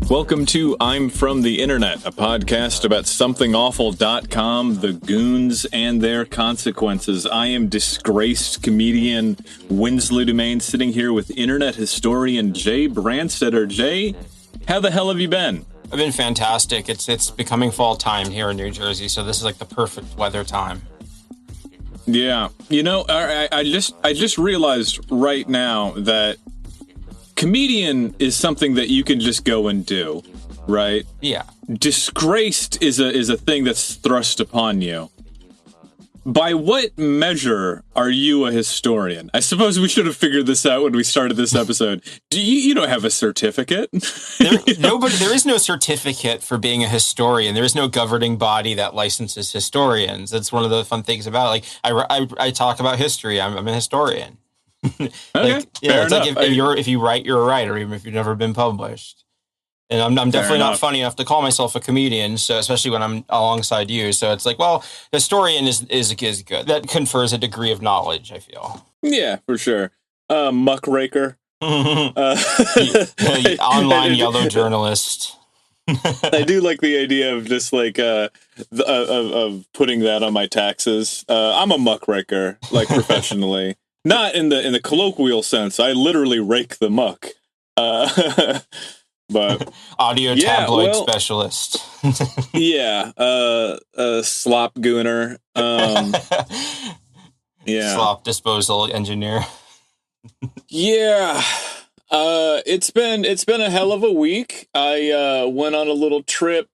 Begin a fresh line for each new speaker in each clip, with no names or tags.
Welcome to I'm From the Internet, a podcast about somethingawful.com, the goons and their consequences. I am disgraced comedian Winslow Dumaine, sitting here with internet historian Jaybrandstetter. Jay, how the hell have you been?
I've been fantastic. It's becoming fall time here in New Jersey, so this is like the perfect weather time.
Yeah, you know, I just realized right now that comedian is something that you can just go and do, right?
Yeah.
Disgraced is a thing that's thrust upon you. By what measure are you a historian? I suppose we should have figured this out when we started this episode. You don't have a certificate?
There is no certificate for being a historian. There is no governing body that licenses historians. That's one of the fun things about it. Like I talk about history. I'm a historian.
Okay, it's
like if you write, you're a writer, even if you've never been published. And I'm definitely not funny enough to call myself a comedian, so especially when I'm alongside you. So it's like, well, historian is good. That confers a degree of knowledge, I feel.
Yeah, for sure. Muckraker.
Online yellow journalist.
I do like the idea of just like of putting that on my taxes. I'm a muckraker, like professionally. Not in the colloquial sense. I literally rake the muck. But
audio tabloid specialist.
Yeah. Slop gooner. Yeah.
Slop disposal engineer.
Yeah. It's been a hell of a week. I went on a little trip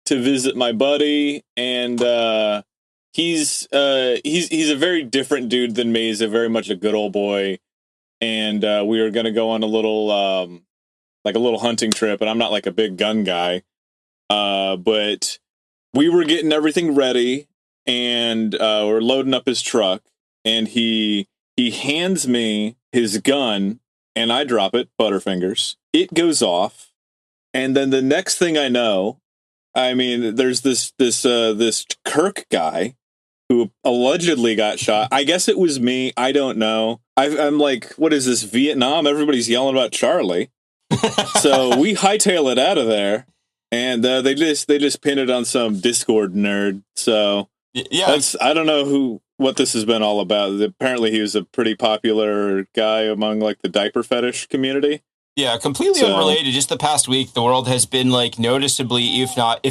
to visit my buddy, and he's a very different dude than me. He's a very much a good old boy, and we were gonna go on a little hunting trip. And I'm not like a big gun guy, but we were getting everything ready, and we're loading up his truck, and he hands me his gun, and I drop it, Butterfingers. It goes off, and then the next thing I know, I mean, there's this Kirk guy who allegedly got shot. I guess it was me. I don't know. I'm like, what is this, Vietnam? Everybody's yelling about Charlie. So we hightail it out of there, and they just pin it on some Discord nerd. So
yeah,
I don't know what this has been all about. Apparently, he was a pretty popular guy among like the diaper fetish community.
Yeah, completely unrelated. Just the past week, the world has been like noticeably, if not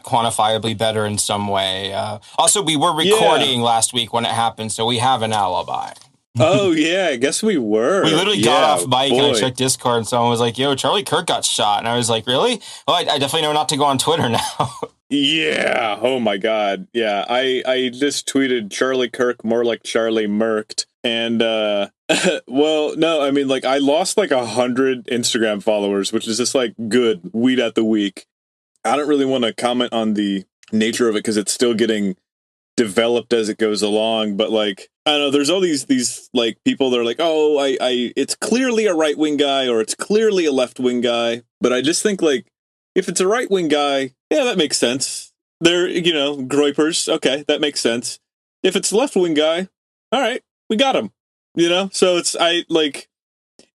quantifiably better in some way. Also, we were recording last week when it happened, so we have an alibi.
Oh, yeah, I guess we were.
We literally got off mic and I checked Discord, and someone was like, yo, Charlie Kirk got shot. And I was like, really? Well, I definitely know not to go on Twitter now.
Yeah. Oh, my God. Yeah, I just tweeted Charlie Kirk, more like Charlie Murked. And, well, no, I mean, like, I lost like 100 Instagram followers, which is just like good weed at the week. I don't really want to comment on the nature of it because it's still getting developed as it goes along, but like, I don't know, there's all these like people that are like, oh, it's clearly a right-wing guy or it's clearly a left-wing guy. But I just think like, if it's a right-wing guy, yeah, that makes sense. They're, groypers. Okay, that makes sense. If it's a left-wing guy, all right, we got him, So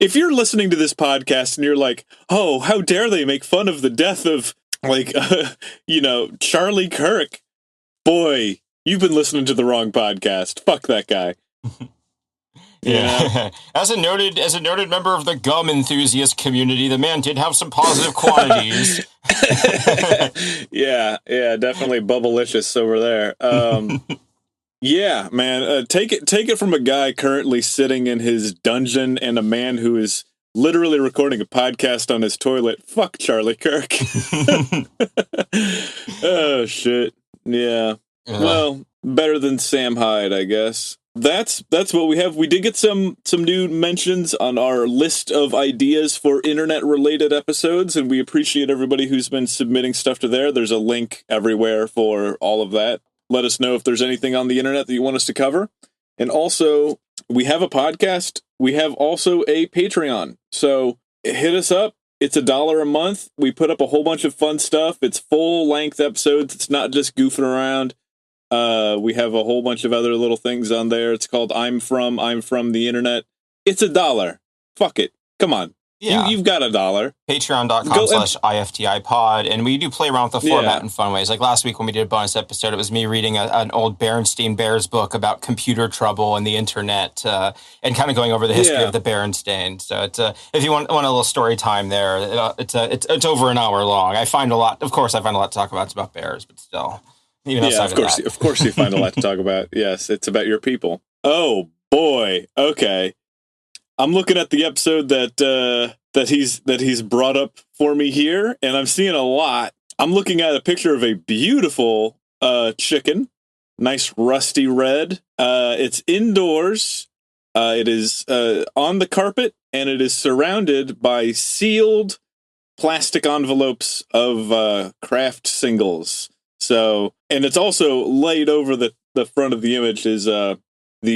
if you're listening to this podcast and you're like, oh, how dare they make fun of the death of like, Charlie Kirk, boy, you've been listening to the wrong podcast. Fuck that guy.
Yeah. As a noted member of the gum enthusiast community, the man did have some positive qualities.
Yeah, definitely bubblicious over there. Yeah, man, take it from a guy currently sitting in his dungeon and a man who is literally recording a podcast on his toilet. Fuck Charlie Kirk. Oh shit. Yeah. Well, better than Sam Hyde, I guess. That's what we have. We did get some new mentions on our list of ideas for internet-related episodes, and we appreciate everybody who's been submitting stuff to there. There's a link everywhere for all of that. Let us know if there's anything on the internet that you want us to cover. And also, we have a podcast. We have also a Patreon. So hit us up. It's $1 a month. We put up a whole bunch of fun stuff. It's full-length episodes. It's not just goofing around. We have a whole bunch of other little things on there. It's called I'm from the internet. It's $1. Fuck it. Come on.
Yeah.
You've got $1.
Patreon.com/IFTI pod. And we do play around with the format in fun ways. Like last week when we did a bonus episode, it was me reading an old Berenstain Bears book about computer trouble and the internet, and kind of going over the history of the Berenstain. So it's if you want a little story time there, it's over an hour long. I find a lot to talk about. It's about bears, but still.
Of course you find a lot to talk about. Yes, it's about your people. Oh boy. Okay. I'm looking at the episode that he's brought up for me here, and I'm seeing a lot. I'm looking at a picture of a beautiful chicken, nice rusty red. It's indoors. It is on the carpet, and it is surrounded by sealed plastic envelopes of craft singles. So, and it's also laid over the front of the image is the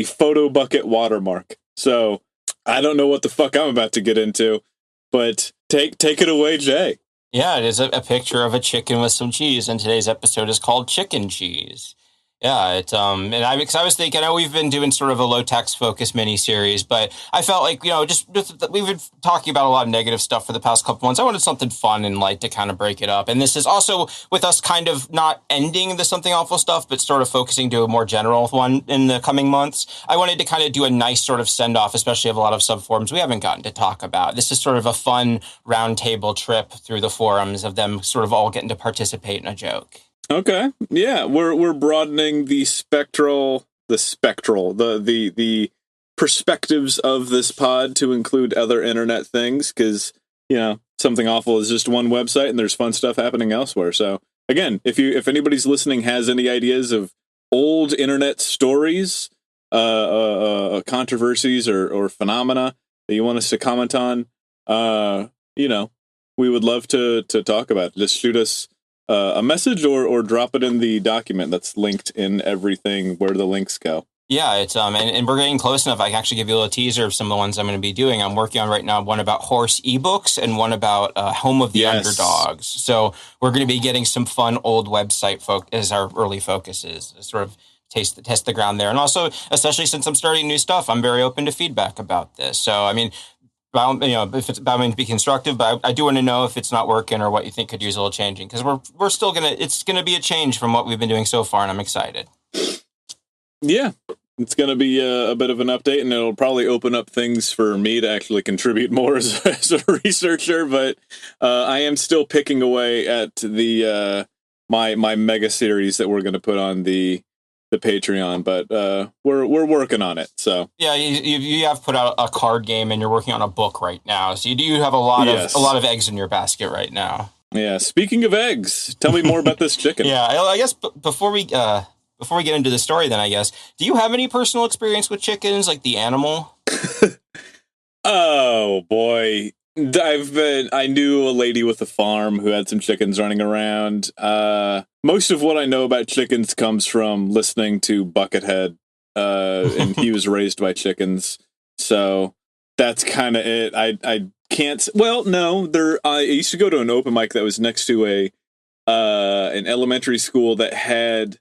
photo bucket watermark. So, I don't know what the fuck I'm about to get into, but take it away, Jay.
Yeah, it is a picture of a chicken with some cheese, and today's episode is called Chickencheese. Yeah, it's and I was thinking, I know we've been doing sort of a low tax focus miniseries, but I felt like, just we've been talking about a lot of negative stuff for the past couple months. I wanted something fun and light to kind of break it up. And this is also with us kind of not ending the something awful stuff, but sort of focusing to a more general one in the coming months. I wanted to kind of do a nice sort of send off, especially of a lot of subforums we haven't gotten to talk about. This is sort of a fun roundtable trip through the forums of them sort of all getting to participate in a joke.
Okay. Yeah, we're broadening the perspectives of this pod to include other internet things, because something awful is just one website and there's fun stuff happening elsewhere. So again, if anybody's listening has any ideas of old internet stories, controversies or phenomena that you want us to comment on, we would love to talk about it. Just shoot us a message or drop it in the document that's linked in everything where the links go.
Yeah, it's and we're getting close enough. I can actually give you a little teaser of some of the ones I'm going to be doing. I'm working on right now one about horse ebooks and one about Home of the Underdogs. So we're going to be getting some fun old website as our early focuses, sort of test the ground there. And also, especially since I'm starting new stuff, I'm very open to feedback about this. So I mean, if it's about me to be constructive, but I do want to know if it's not working or what you think could use a little changing, because we're still it's gonna be a change from what we've been doing so far, and I'm excited.
Yeah, it's gonna be a bit of an update, and it'll probably open up things for me to actually contribute more as a researcher. But I am still picking away at the my mega series that we're gonna put on the Patreon, but we're working on it. So
yeah, you have put out a card game, and you're working on a book right now. So you do have a lot of eggs in your basket right now.
Yeah. Speaking of eggs, tell me more about this chicken.
Yeah, I guess before we get into the story, then I guess, do you have any personal experience with chickens, like the animal?
Oh boy. I knew a lady with a farm who had some chickens running around. Most of what I know about chickens comes from listening to Buckethead, and he was raised by chickens. So that's kind of it. I can't. Well, no, I used to go to an open mic that was next to an elementary school that had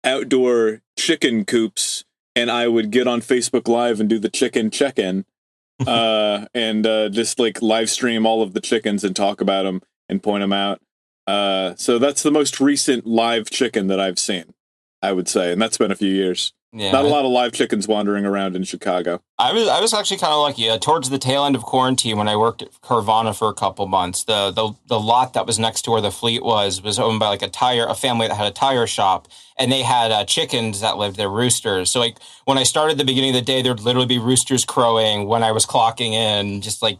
outdoor chicken coops, and I would get on Facebook Live and do the chicken check-in. And just like live stream all of the chickens and talk about them and point them out. So that's the most recent live chicken that I've seen, I would say, and that's been a few years. Yeah. Not a lot of live chickens wandering around in Chicago. I
was actually kind of lucky. Towards the tail end of quarantine, when I worked at Carvana for a couple months, the lot that was next to where the fleet was owned by like a family that had a tire shop, and they had chickens that lived there, roosters. So like when I started the beginning of the day, there'd literally be roosters crowing when I was clocking in, just like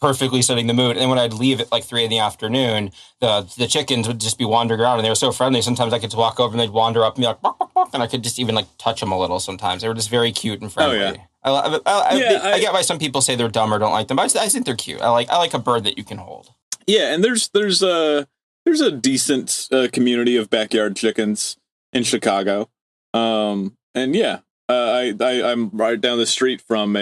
perfectly setting the mood. And then when I'd leave at like 3 p.m, the chickens would just be wandering around, and they were so friendly. Sometimes I could just walk over and they'd wander up and be like, bark, bark, bark, and I could just even like touch them a little sometimes. They were just very cute and friendly. Oh, yeah. I get why some people say they're dumb or don't like them, but I think they're cute. I like a bird that you can hold.
Yeah, and there's a decent community of backyard chickens in Chicago. And yeah, I'm right down the street from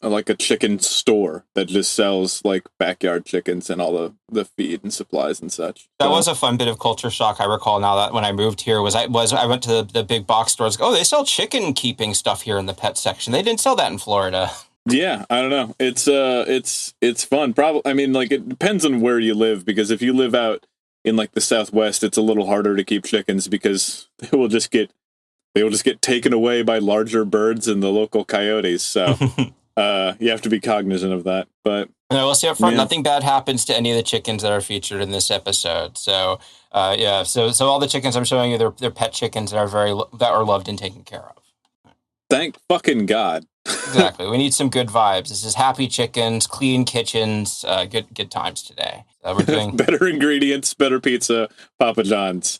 like a chicken store that just sells like backyard chickens and all the feed and supplies and such.
That was a fun bit of culture shock. I recall now that when I moved here I went to the big box stores. Oh, they sell chicken keeping stuff here in the pet section. They didn't sell that in Florida.
Yeah, I don't know. It's fun. Probably, I mean, like, it depends on where you live, because if you live out in like the Southwest, it's a little harder to keep chickens because they will just get taken away by larger birds and the local coyotes. So you have to be cognizant of that. But
and I will say up front,
yeah.
nothing bad happens to any of the chickens that are featured in this episode. So yeah, so all the chickens I'm showing you, they're pet chickens that are loved and taken care of.
Thank fucking God.
Exactly. We need some good vibes. This is happy chickens, clean kitchens, good times today. We're doing
better ingredients, better pizza, Papa John's.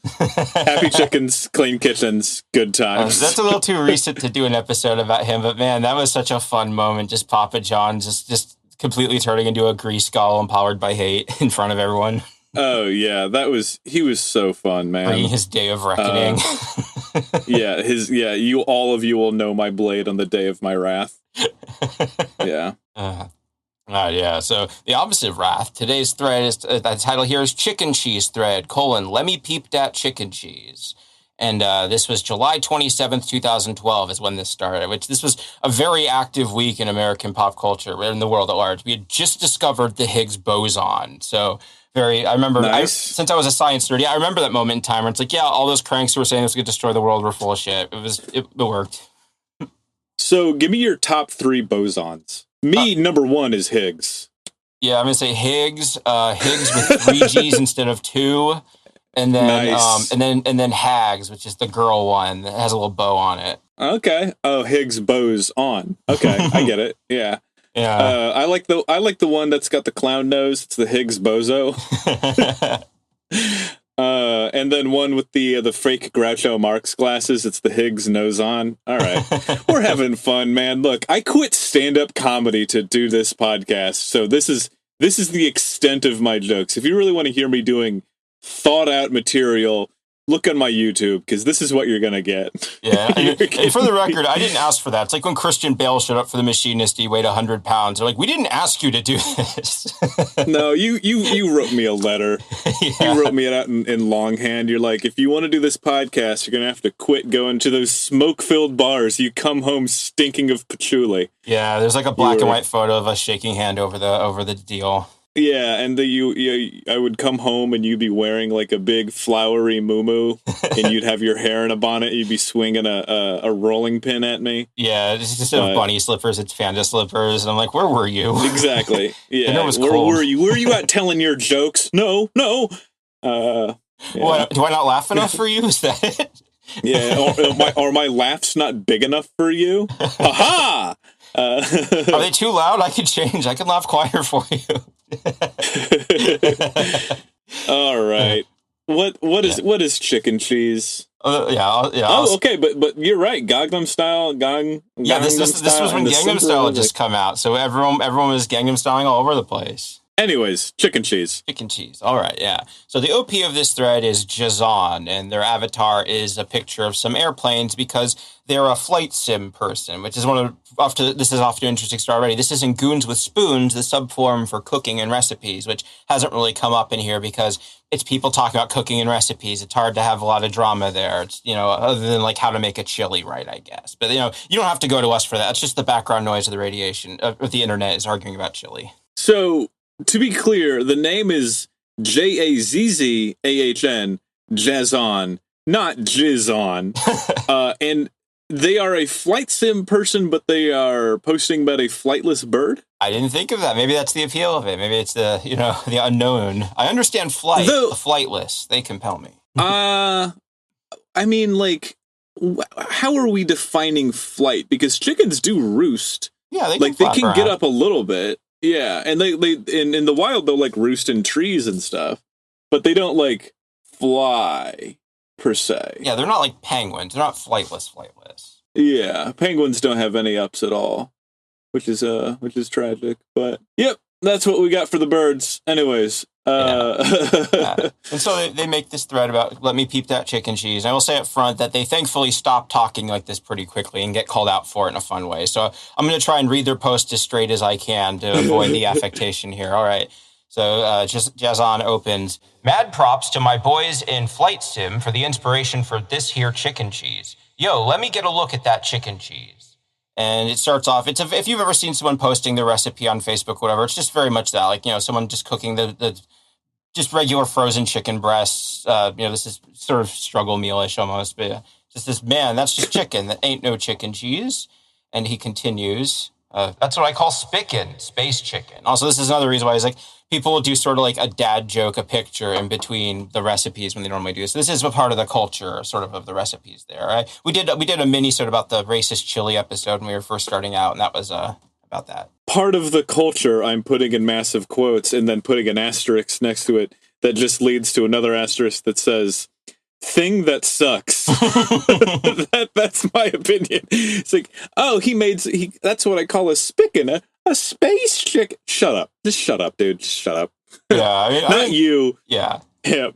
Happy chickens, clean kitchens, good times.
That's a little too recent to do an episode about him, but man, that was such a fun moment. Just Papa John's just completely turning into a grease golem powered by hate in front of everyone.
Oh yeah, he was so fun, man.
Bringing his day of reckoning.
All of you will know my blade on the day of my wrath. Yeah.
Yeah, so the opposite of wrath. Today's thread is, the title here is Chickencheese thread, let me peep that Chickencheese. And this was July 27th, 2012 is when this started, which this was a very active week in American pop culture, in the world at large. We had just discovered the Higgs boson. So I remember,
nice.
Since I was a science nerd, I remember that moment in time where it's like, yeah, all those cranks who were saying this could destroy the world were full of shit. It worked.
So give me your top 3 bosons. Number 1 is Higgs.
Yeah, I'm going to say Higgs with 3 G's instead of 2. And then,
nice.
and then Hags, which is the girl one that has a little bow on it.
Okay. Oh, Higgs bows on. Okay, I get it. Yeah.
Yeah.
I like the one that's got the clown nose. It's the Higgs bozo. And then one with the fake Groucho Marx glasses. It's the Higgs nose on. All right, we're having fun, man. Look, I quit stand-up comedy to do this podcast, so this is the extent of my jokes. If you really want to hear me doing thought-out material, look on my YouTube, because this is what you're going to get.
Yeah, and for the record, I didn't ask for that. It's like when Christian Bale showed up for The Machinist, he weighed 100 pounds. They're like, we didn't ask you to do this.
No, you wrote me a letter. Yeah. You wrote me it out in longhand. You're like, if you want to do this podcast, you're going to have to quit going to those smoke-filled bars. You come home stinking of patchouli.
Yeah, there's like a black and white photo of us shaking hand over the deal.
Yeah, and I would come home and you'd be wearing like a big flowery muumuu, and you'd have your hair in a bonnet. You'd be swinging a rolling pin at me.
Yeah, instead of bunny slippers, it's panda slippers. And I'm like, where were you?
Exactly. Yeah,
it was
where
cold.
were you? Where are you at telling your jokes? No.
Yeah. What, do I not laugh enough for you? Is that it?
Yeah. Are my laughs not big enough for you? Ha-ha!
Are they too loud? I could change. I can laugh quieter for you.
All right. What is Chickencheese?
Oh,
okay, but you're right. Gangnam Style.
This was when Gangnam Style had just come out, so everyone was Gangnam Styling all over the place.
Anyways, Chickencheese.
Chickencheese. All right, yeah. So the OP of this thread is Jazan, and their avatar is a picture of some airplanes because they're a flight sim person, which is this is off to an interesting start already. This is in Goons With Spoons, the subforum for cooking and recipes, which hasn't really come up in here because it's people talking about cooking and recipes. It's hard to have a lot of drama there. It's, other than like how to make a chili right, I guess. But, you don't have to go to us for that. It's just the background noise of the radiation of the internet is arguing about chili.
So, to be clear, the name is Jazzahn, Jazon, not Jizzon. And they are a flight sim person, but they are posting about a flightless bird?
I didn't think of that. Maybe that's the appeal of it. Maybe it's the unknown. I understand flight, the flightless. They compel me.
I mean, like, how are we defining flight? Because chickens do roost.
Yeah, they
can get up a little bit. Yeah, and they in the wild they'll like roost in trees and stuff, but they don't like fly per se.
Yeah, they're not like penguins. They're not flightless.
Yeah, penguins don't have any ups at all, which is tragic. But yep, that's what we got for the birds. Anyways,
Yeah. And so they make this thread about let me peep that Chickencheese. I will say up front that they thankfully stop talking like this pretty quickly and get called out for it in a fun way. So I'm going to try and read their post as straight as I can to avoid the affectation here. All right. So Jazan opens, mad props to my boys in Flight Sim for the inspiration for this here Chickencheese. Yo, let me get a look at that Chickencheese. And it starts off, if you've ever seen someone posting the recipe on Facebook, whatever, it's just very much that, like, someone just cooking the just regular frozen chicken breasts. This is sort of struggle meal-ish almost, but just this, man, that's just chicken. That ain't no chicken cheese. And he continues, that's what I call spicken, space chicken. Also, this is another reason why he's like, people will do sort of like a dad joke, a picture in between the recipes when they normally do. So this is a part of the culture, sort of the recipes there. Right? We did a mini-sode about the racist chili episode when we were first starting out, and that was about that.
Part of the culture I'm putting in massive quotes and then putting an asterisk next to it that just leads to another asterisk that says, thing that sucks. That's my opinion. It's like, oh, that's what I call a spicken, a space chicken. Shut up. Just shut up, dude. Just shut up.
Yeah.
Not you.
Yeah.
Him.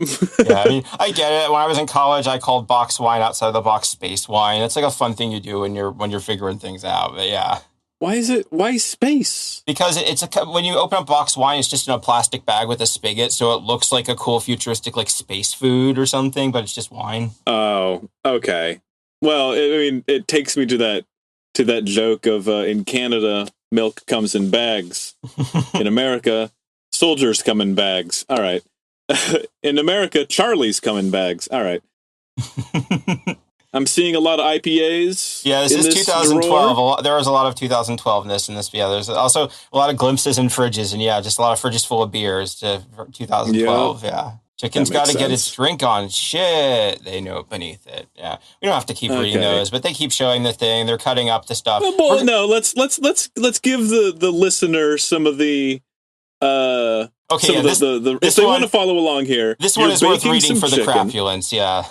Yeah, I get it. When I was in college, I called box wine outside of the box space wine. It's like a fun thing you do when you're figuring things out. But yeah.
Why space?
Because when you open up box wine, it's just in a plastic bag with a spigot, so it looks like a cool futuristic like space food or something, but it's just wine.
Oh, okay. Well, it takes me to that joke of in Canada, milk comes in bags. In America, soldiers come in bags. All right. In America, Charlies come in bags. All right. I'm seeing a lot of IPAs.
Yeah, this is 2012. There was a lot of 2012-ness in this. Yeah, there's also a lot of glimpses in fridges, and yeah, just a lot of fridges full of beers to 2012. Yeah. Chicken's got to get its drink on. Shit, they know beneath it. Yeah, we don't have to keep reading those, but they keep showing the thing. They're cutting up the stuff.
Well, no, let's give the listener some of the if they want to follow along here.
This one is worth reading for the crapulence. Yeah.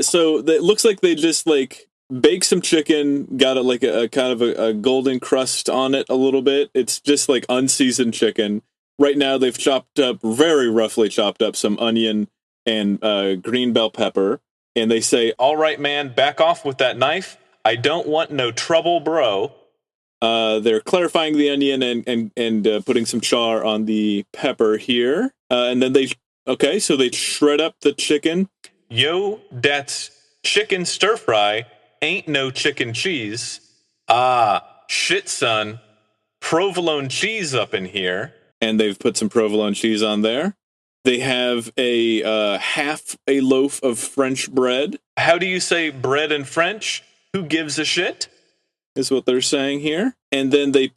So it looks like they just like bake some chicken, got like a kind of a golden crust on it a little bit. It's just like unseasoned chicken. Right now they've very roughly chopped up some onion and green bell pepper. And they say, all right, man, back off with that knife. I don't want no trouble, bro. They're clarifying the onion and putting some char on the pepper here. And then they shred up the chicken. Yo, that's chicken stir fry, ain't no chicken cheese. Ah, shit, son. Provolone cheese up in here. And they've put some provolone cheese on there. They have a half a loaf of French bread. How do you say bread in French? Who gives a shit? Is what they're saying here. And then they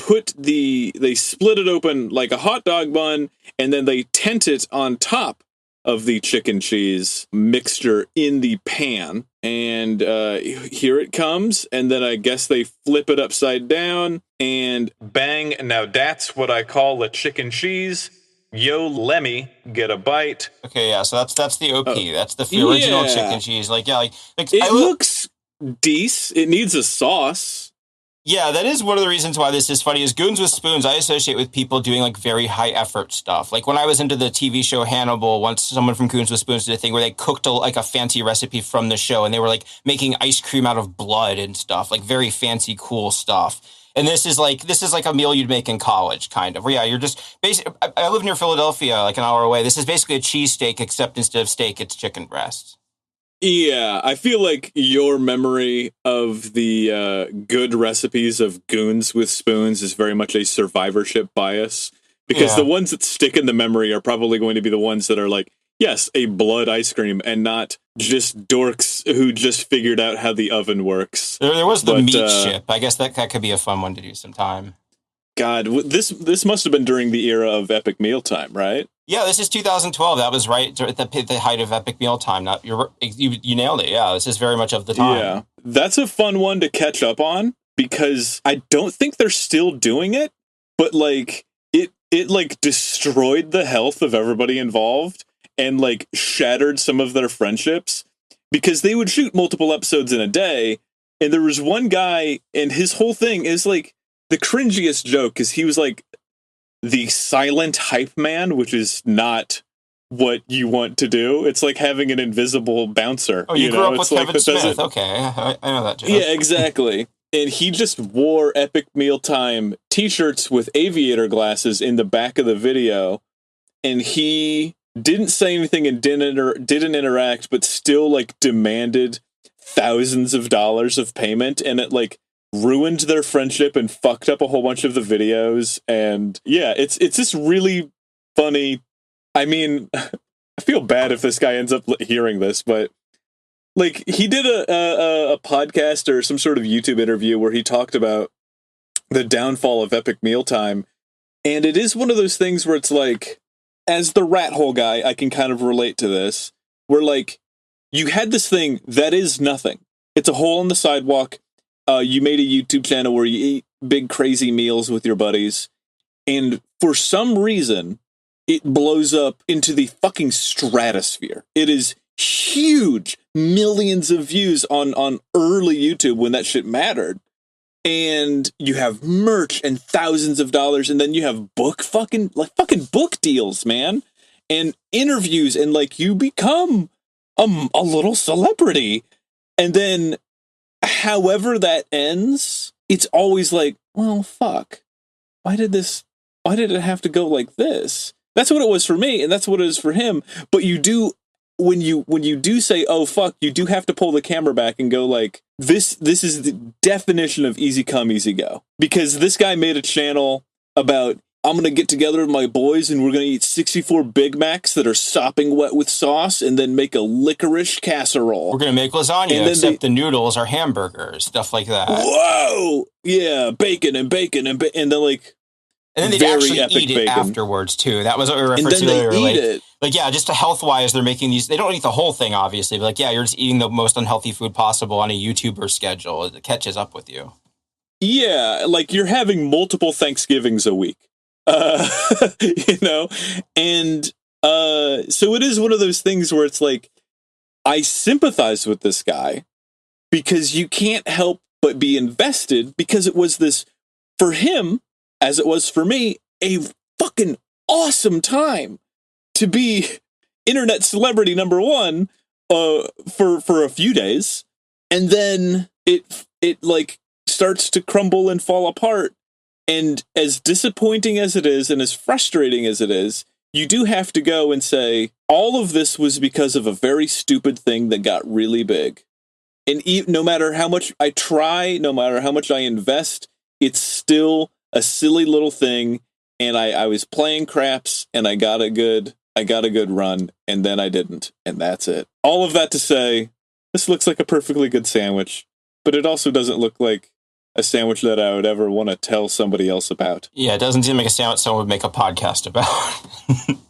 split it open like a hot dog bun, and then they tent it on top of the chicken cheese mixture in the pan. And here it comes. And then I guess they flip it upside down and bang. Now that's what I call a chicken cheese. Yo, lemme get a bite.
Okay, yeah, so that's the OP. That's the original chicken cheese.
It looks decent. It needs a sauce.
Yeah, that is one of the reasons why this is funny. Is Goons with Spoons, I associate with people doing like very high effort stuff. Like when I was into the TV show Hannibal, once someone from Goons with Spoons did a thing where they cooked a fancy recipe from the show, and they were like making ice cream out of blood and stuff, like very fancy, cool stuff. And this is like a meal you'd make in college, kind of. Where you're just basically. I live near Philadelphia, like an hour away. This is basically a cheesesteak, except instead of steak, it's chicken breast.
Yeah, I feel like your memory of the good recipes of Goons with Spoons is very much a survivorship bias, because the ones that stick in the memory are probably going to be the ones that are like, yes, a blood ice cream, and not just dorks who just figured out how the oven works.
There was the meat chip. I guess that could be a fun one to do sometime.
God, this must have been during the era of Epic Mealtime, right?
Yeah, this is 2012. That was right at the height of Epic Mealtime. You nailed it. Yeah, this is very much of the time.
Yeah, that's a fun one to catch up on, because I don't think they're still doing it, but like it like destroyed the health of everybody involved and like shattered some of their friendships, because they would shoot multiple episodes in a day, and there was one guy, and his whole thing is like the cringiest joke, because he was like the silent hype man, which is not what you want to do. It's like having an invisible bouncer.
Oh, you grew up with Kevin Smith. Okay, I know that joke.
Yeah, exactly. And he just wore Epic Mealtime t-shirts with aviator glasses in the back of the video, and he didn't say anything and didn't interact, but still like demanded thousands of dollars of payment. And it like ruined their friendship and fucked up a whole bunch of the videos. And yeah, it's just really funny. I mean, I feel bad if this guy ends up hearing this, but like he did a podcast or some sort of YouTube interview where he talked about the downfall of Epic Mealtime. And it is one of those things where it's like, as the rat hole guy, I can kind of relate to this, where like you had this thing that is nothing. It's a hole in the sidewalk. You made a YouTube channel where you eat big crazy meals with your buddies. And for some reason, it blows up into the fucking stratosphere. It is huge. Millions of views on early YouTube when that shit mattered. And you have merch and thousands of dollars, and then you have fucking book deals, man, and interviews, and like you become a little celebrity. And then however that ends, it's always like, well, fuck. Why did it have to go like this? That's what it was for me, and that's what it is for him. But you do, when you do say, oh fuck, you do have to pull the camera back and go like, this is the definition of easy come, easy go. Because this guy made a channel about, I'm going to get together with my boys and we're going to eat 64 Big Macs that are sopping wet with sauce and then make a licorice casserole.
We're going to make lasagna, except the noodles are hamburgers, stuff like that.
Whoa! Yeah, bacon and then like...
And then they actually eat it afterwards, too. That was what we referenced earlier. Like, yeah, just health-wise, they're making these... They don't eat the whole thing, obviously. But, like, yeah, you're just eating the most unhealthy food possible on a YouTuber schedule. It catches up with you. Yeah,
like, you're having multiple Thanksgivings a week. You know? And so it is one of those things where it's like, I sympathize with this guy because you can't help but be invested because it was this, for him... as it was for me, a fucking awesome to be internet celebrity #1 for a few days, and then it like starts to crumble and fall apart. And as disappointing as it is, and as frustrating as it is, you do have to go and say, all of this was because of a very stupid thing that got really big. And no matter how much I try, no matter how much I invest, it's still a silly little thing, and I was playing craps, and I got a good run, and then I didn't, and that's it. All of that to say, this looks like a perfectly good sandwich, but it also doesn't look like a sandwich that I would ever want to tell somebody else about.
Yeah, it doesn't seem like a sandwich someone would make a podcast about.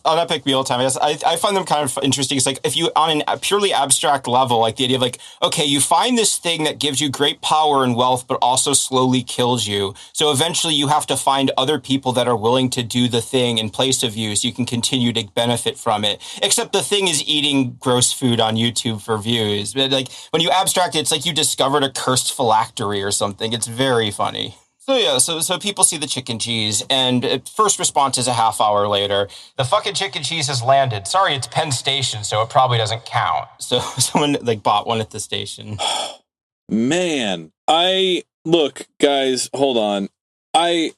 On Epic Mealtime, I find them kind of interesting. It's like, if you, on a purely abstract level, like the idea of like, okay, you find this thing that gives you great power and wealth, but also slowly kills you. So eventually you have to find other people that are willing to do the thing in place of you so you can continue to benefit from it. Except the thing is eating gross food on YouTube for views. But like, when you abstract it, it's like you discovered a cursed phylactery or something. It's very funny. So yeah, so people see the chicken cheese, and first response is a half hour later. The fucking chicken cheese has landed. Sorry, it's Penn Station, so it probably doesn't count. So someone like bought one at the station.
Man, look, guys, hold on. I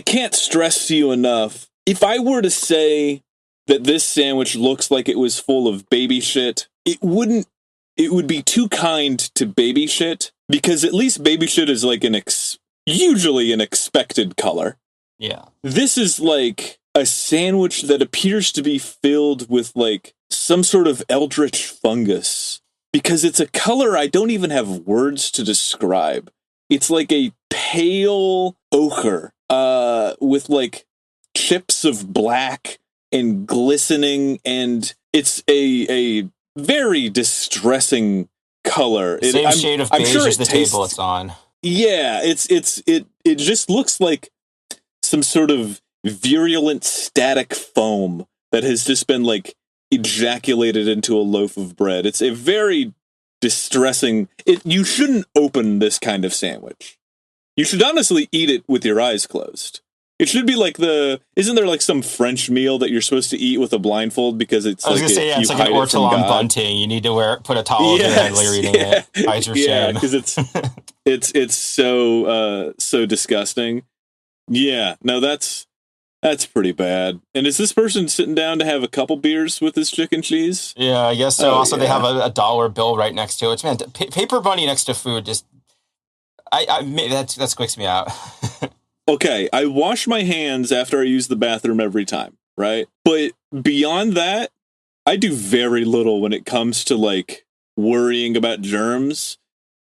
can't stress to you enough. If I were to say that this sandwich looks like it was full of baby shit, it would be too kind to baby shit. Because at least baby shit is like usually an expected color.
Yeah.
This is like a sandwich that appears to be filled with like some sort of eldritch fungus. Because it's a color I don't even have words to describe. It's like a pale ochre with like chips of black and glistening. And it's a very distressing color.
Same shade of beige as the table it's on.
Yeah, it just looks like some sort of virulent static foam that has just been like ejaculated into a loaf of bread. It's a very distressing. You shouldn't open this kind of sandwich. You should honestly eat it with your eyes closed. It should be like isn't there like some French meal that you're supposed to eat with a blindfold because it's like
it's like an ortolan bunting. You need to put a towel over your head while you're eating it. Hide your shame.
Because it's so disgusting. Yeah, no, that's pretty bad. And is this person sitting down to have a couple beers with this chicken cheese?
Yeah, I guess so. They have a dollar bill right next to it. Man, paper money next to food just That squeaks me out.
Okay, I wash my hands after I use the bathroom every time, right? But beyond that, I do very little when it comes to like worrying about germs.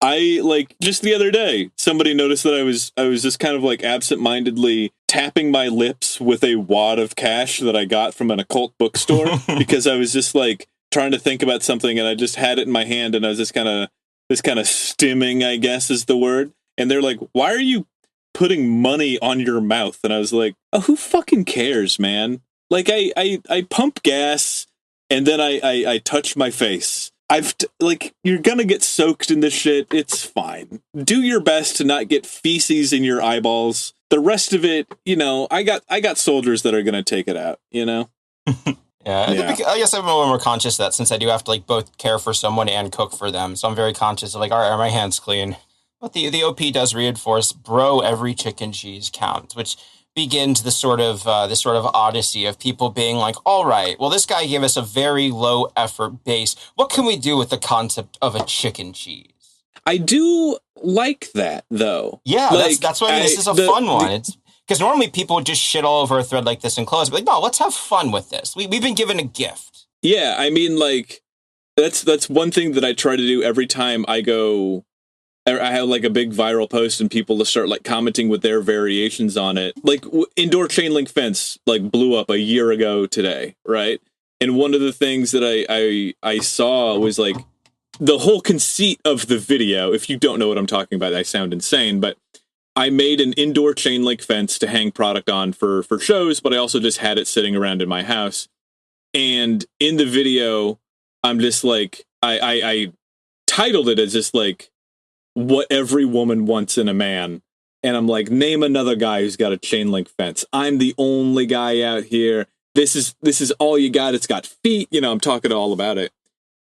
I like just the other day, somebody noticed that I was just kind of like absentmindedly tapping my lips with a wad of cash that I got from an occult bookstore because I was just like trying to think about something and I just had it in my hand and I was just kind of stimming, I guess is the word. And they're like, "Why are you putting money on your mouth?" And I was like, "Oh, who fucking cares, man? Like I pump gas and then I touch my face. Like, you're gonna get soaked in this shit. It's fine. Do your best to not get feces in your eyeballs. The rest of it, you know, I got soldiers that are gonna take it out, you know?"
Yeah. I guess I'm a little more conscious of that since I do have to like both care for someone and cook for them. So I'm very conscious of like, all right, are my hands clean? But the OP does reinforce, bro, every chicken cheese counts, which begins this sort of odyssey of people being like, all right, well, this guy gave us a very low effort base. What can we do with the concept of a chicken cheese?
I do like that, though.
Yeah, like, that's why this is a fun one. It's because normally people would just shit all over a thread like this and close. But like, no, let's have fun with this. We've been given a gift.
Yeah, I mean, like, that's one thing that I try to do every time I go. I have like a big viral post and people to start like commenting with their variations on it. Like indoor chain link fence like blew up a year ago today, right? And one of the things that I saw was like the whole conceit of the video. If you don't know what I'm talking about, I sound insane, but I made an indoor chain link fence to hang product on for shows, but I also just had it sitting around in my house. And in the video, I'm just like I titled it as just like what every woman wants in a man. And I'm like, name another guy who's got a chain link fence. I'm the only guy out here. This is all you got. It's got feet. You know, I'm talking all about it.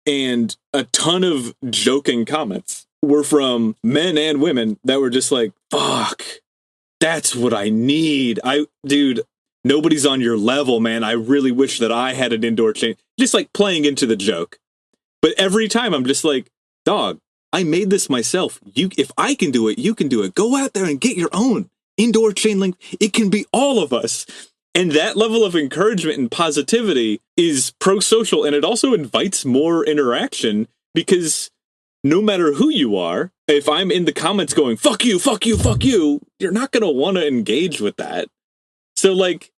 And a ton of joking comments were from men and women that were just like, fuck, that's what I need. Dude, nobody's on your level, man. I really wish that I had an indoor chain. Just like playing into the joke. But every time I'm just like, dog, I made this myself. If I can do it, you can do it. Go out there and get your own indoor chain link. It can be all of us. And that level of encouragement and positivity is pro-social, and it also invites more interaction because no matter who you are, if I'm in the comments going, fuck you, fuck you, fuck you, you're not going to want to engage with that. So like,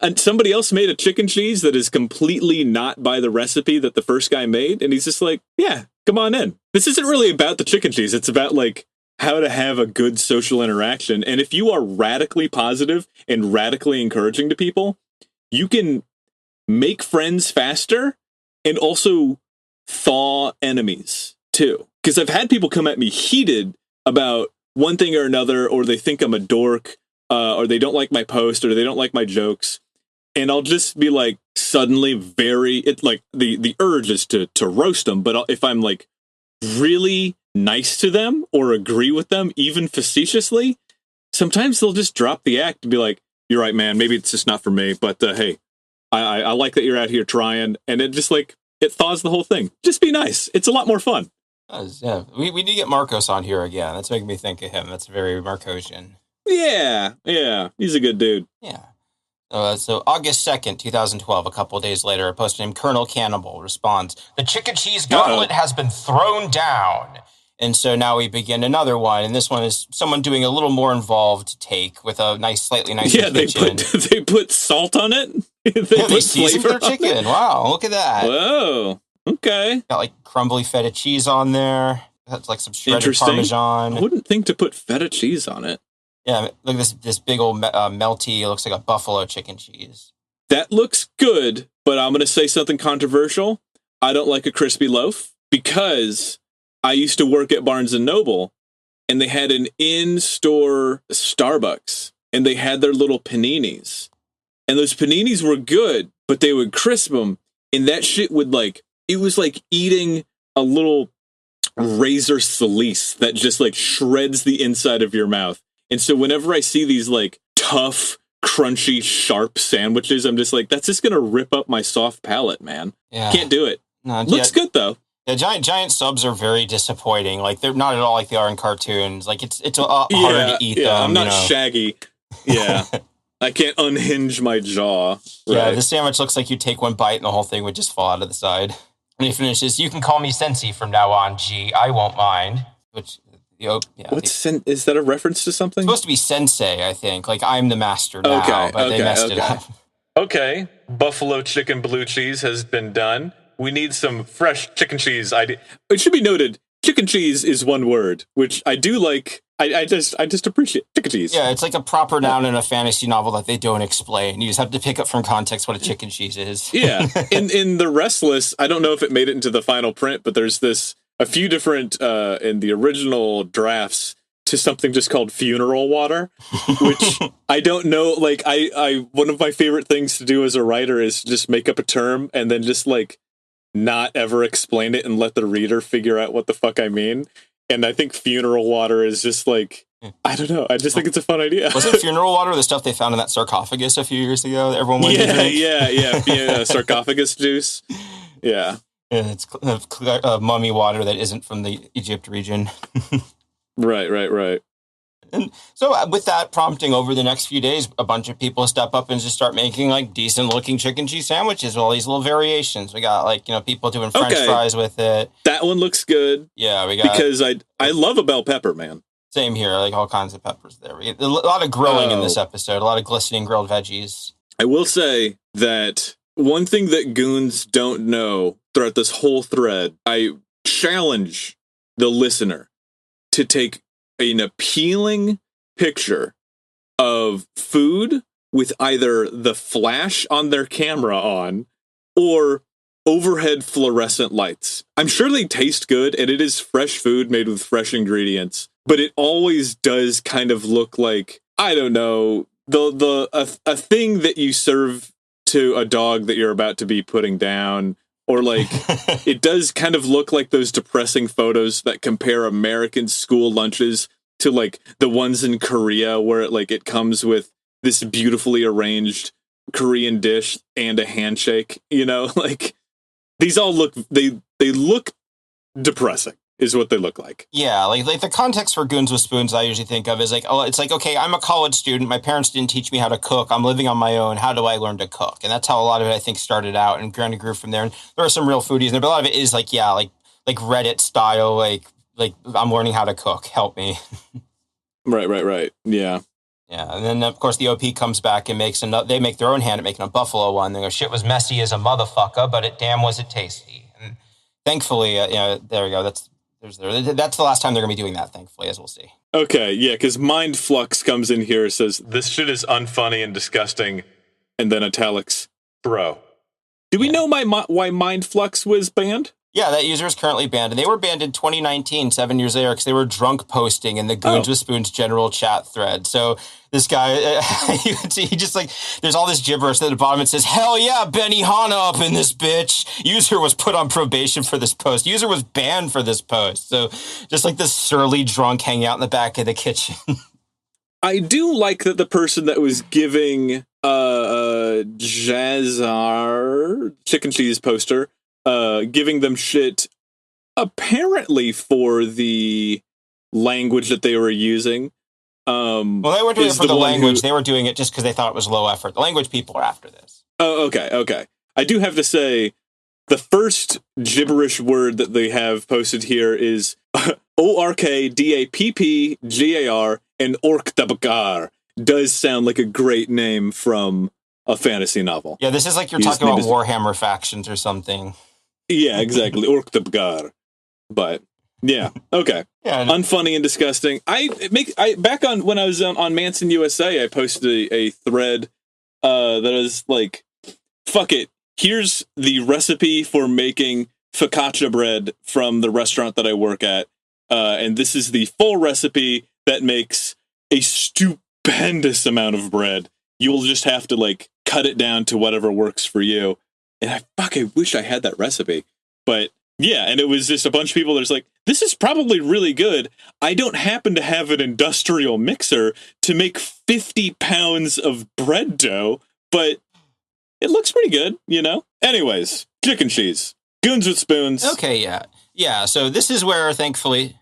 and somebody else made a chicken cheese that is completely not by the recipe that the first guy made. And he's just like, yeah, come on in. This isn't really about the chicken cheese. It's about like how to have a good social interaction. And if you are radically positive and radically encouraging to people, you can make friends faster and also thaw enemies too. Because I've had people come at me heated about one thing or another, or they think I'm a dork, or they don't like my post, or they don't like my jokes. And I'll just be like suddenly the urge is to roast them. But if I'm like really nice to them or agree with them, even facetiously, sometimes they'll just drop the act and be like, you're right, man, maybe it's just not for me. But hey, I like that you're out here trying. And it just like, it thaws the whole thing. Just be nice. It's a lot more fun.
Yeah, we need to get Marcos on here again. That's making me think of him. That's very Marcosian.
Yeah. He's a good dude.
Yeah. So August 2nd, 2012, a couple of days later, a post named Colonel Cannibal responds, "The chicken cheese gauntlet has been thrown down." And so now we begin another one, and this one is someone doing a little more involved take with a slightly nicer kitchen.
They put salt on it?
They seasoned their chicken. Wow, look at that.
Whoa, okay.
Got like crumbly feta cheese on there. That's like some shredded Parmesan.
I wouldn't think to put feta cheese on it.
Yeah, look at this big old melty, it looks like a buffalo chicken cheese.
That looks good, but I'm going to say something controversial. I don't like a crispy loaf because I used to work at Barnes & Noble, and they had an in-store Starbucks, and they had their little paninis. And those paninis were good, but they would crisp them, and that shit would like, it was like eating a little razor salice that just like shreds the inside of your mouth. And so whenever I see these like tough, crunchy, sharp sandwiches, I'm just like, that's just going to rip up my soft palate, man. Yeah. Can't do it. No, looks good though.
Yeah, giant subs are very disappointing. Like they're not at all like they are in cartoons. Like it's hard to eat them.
I'm not Shaggy. Yeah, I can't unhinge my jaw.
Yeah, the sandwich looks like you take one bite and the whole thing would just fall out of the side. And he finishes, "You can call me Sensi from now on, G. I won't mind." Which,
is that a reference to something?
It's supposed to be sensei, I think. Like, I'm the master now, but they messed it up.
Okay, buffalo chicken blue cheese has been done. We need some fresh chicken cheese. It should be noted, chicken cheese is one word, which I do like. I just appreciate chicken cheese.
Yeah, it's like a proper noun in a fantasy novel that they don't explain. You just have to pick up from context what a chicken cheese is.
Yeah. In The Restless, I don't know if it made it into the final print, but there's a few different in the original drafts to something just called funeral water, which I don't know. Like I one of my favorite things to do as a writer is just make up a term and then just like not ever explain it and let the reader figure out what the fuck I mean. And I think funeral water is just like, I don't know. I just think it's a fun idea.
Wasn't funeral water the stuff they found in that sarcophagus a few years ago that everyone went to drink?
Yeah, sarcophagus juice. Yeah.
And it's mummy water that isn't from the Egypt region.
Right.
And so with that prompting over the next few days, a bunch of people step up and just start making like decent looking chicken cheese sandwiches with all these little variations. We got like, people doing French fries with it.
That one looks good.
Yeah, we got,
because I love a bell pepper, man.
Same here, like all kinds of peppers there. We get a lot of grilling in this episode, a lot of glistening grilled veggies.
I will say that one thing that goons don't know throughout this whole thread, I challenge the listener to take an appealing picture of food with either the flash on their camera on or overhead fluorescent lights. I'm sure they taste good, and it is fresh food made with fresh ingredients, but it always does kind of look like, I don't know, a thing that you serve to a dog that you're about to be putting down. Or like, it does kind of look like those depressing photos that compare American school lunches to like the ones in Korea where it comes with this beautifully arranged Korean dish and a handshake, like these all look, they look depressing is what they look like.
Yeah, like the context for Goons with Spoons I usually think of is like, oh, it's like, okay, I'm a college student. My parents didn't teach me how to cook. I'm living on my own. How do I learn to cook? And that's how a lot of it, I think, started out and kind of grew from there. And there are some real foodies in there, but a lot of it is like, yeah, like Reddit style, like I'm learning how to cook. Help me.
Right. Yeah.
Yeah, and then, of course, the OP comes back and they make their own hand at making a buffalo one. They go, shit was messy as a motherfucker, but damn was it tasty. And thankfully, there we go. That's the last time they're going to be doing that, thankfully, as we'll see.
Okay, yeah, because Mind Flux comes in here and says, this shit is unfunny and disgusting, and then italics, bro. Do we know why Mind Flux was banned?
Yeah, that user is currently banned, and they were banned in 2019, 7 years later, because they were drunk posting in the Goons with Spoons general chat thread. So this guy, he just like, there's all this gibberish at the bottom. It says, hell yeah, Benny Hanna up in this bitch. User was put on probation for this post. User was banned for this post. So just like this surly drunk hanging out in the back of the kitchen.
I do like that the person that was giving Jazzar chicken cheese poster, giving them shit apparently for the language that they were using.
Well, they weren't doing it for the language. They were doing it just because they thought it was low effort. The language people are after this.
Oh, okay. I do have to say, the first gibberish word that they have posted here is ORKDAPPGAR, and Orkdabakar does sound like a great name from a fantasy novel.
Yeah, this is like you're talking about Warhammer factions or something.
Yeah, exactly. Orkdabakar. But yeah, okay.
Yeah,
unfunny and disgusting. Back on when I was on Manson USA, I posted a thread that was like, fuck it. Here's the recipe for making focaccia bread from the restaurant that I work at. And this is the full recipe that makes a stupendous amount of bread. You'll just have to like cut it down to whatever works for you. And I wish I had that recipe. But yeah, and it was just a bunch of people that's like, this is probably really good. I don't happen to have an industrial mixer to make 50 pounds of bread dough, but it looks pretty good, Anyways, chicken cheese. Goons with Spoons.
Okay, yeah. Yeah, so this is where, thankfully,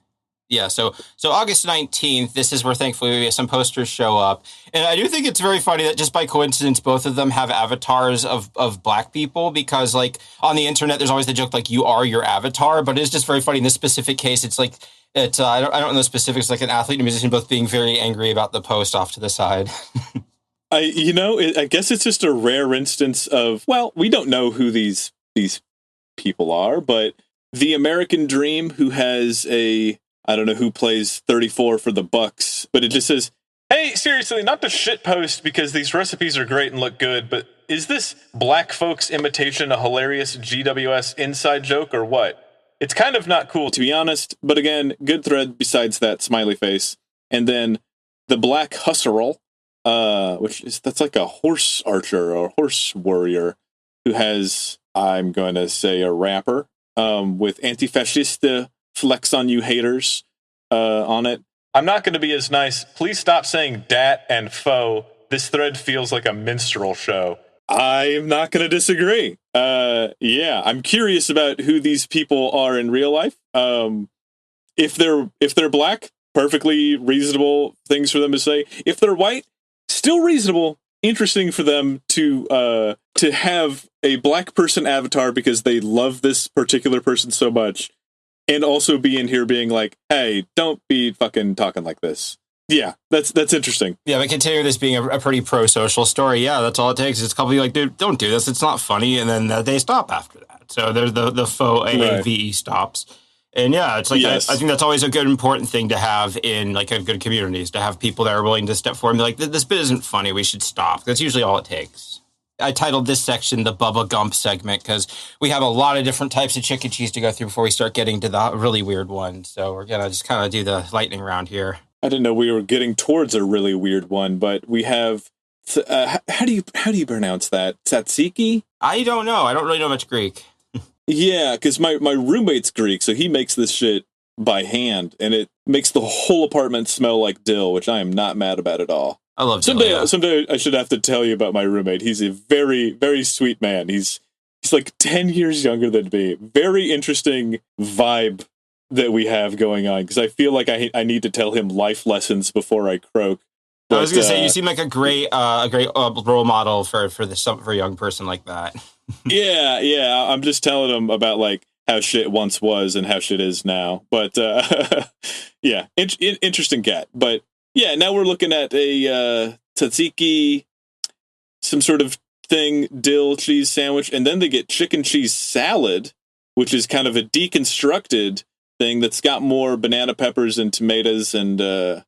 so August 19th, this is where, thankfully, some posters show up. And I do think it's very funny that just by coincidence, both of them have avatars of black people, because, like, on the internet, there's always the joke, like, you are your avatar, but it's just very funny. In this specific case, it's like, I don't know the specifics, like an athlete and a musician both being very angry about the post off to the side.
I guess it's just a rare instance of, well, we don't know who these people are, but the American Dream, who has I don't know who plays 34 for the Bucks, but it just says, hey, seriously, not to shit post because these recipes are great and look good, but is this black folks imitation a hilarious GWS inside joke or what? It's kind of not cool, to be honest, but again, good thread besides that smiley face. And then the Black Husserl, that's like a horse archer or horse warrior who has, I'm going to say, a rapper with anti-fascista flex on you haters on it. I'm not going to be as nice. Please stop saying dat and faux. This thread feels like a minstrel show. I'm not going to disagree. I'm curious about who these people are in real life. If they're black, perfectly reasonable things for them to say. If they're white, still reasonable. Interesting for them to have a black person avatar because they love this particular person so much, and also be in here being like, hey, don't be fucking talking like this. Yeah, that's interesting.
Yeah, but consider this being a pretty pro-social story. Yeah, that's all it takes. It's a couple of like, dude, don't do this. It's not funny. And then they stop after that. So there's the faux AAVE stops. And yeah, it's like, yes. I think that's always a good, important thing to have in like a good community, is to have people that are willing to step forward and be like, this bit isn't funny. We should stop. That's usually all it takes. I titled this section the Bubba Gump segment because we have a lot of different types of chicken cheese to go through before we start getting to the really weird one. So we're going to just kind of do the lightning round here.
I didn't know we were getting towards a really weird one, but we have, how do you pronounce that? Tzatziki?
I don't know. I don't really know much Greek.
Yeah, because my roommate's Greek, so he makes this shit by hand, and it makes the whole apartment smell like dill, which I am not mad about at all.
I love dill.
Someday I should have to tell you about my roommate. He's a very, very sweet man. He's like 10 years younger than me. Very interesting vibe that we have going on, because I feel like I need to tell him life lessons before I croak.
But, I was going to say, you seem like a great role model for a young person like that.
Yeah. I'm just telling him about like how shit once was and how shit is now. But yeah, interesting cat. But yeah, now we're looking at a tzatziki, some sort of thing, dill cheese sandwich, and then they get chicken cheese salad, which is kind of a deconstructed thing that's got more banana peppers and tomatoes and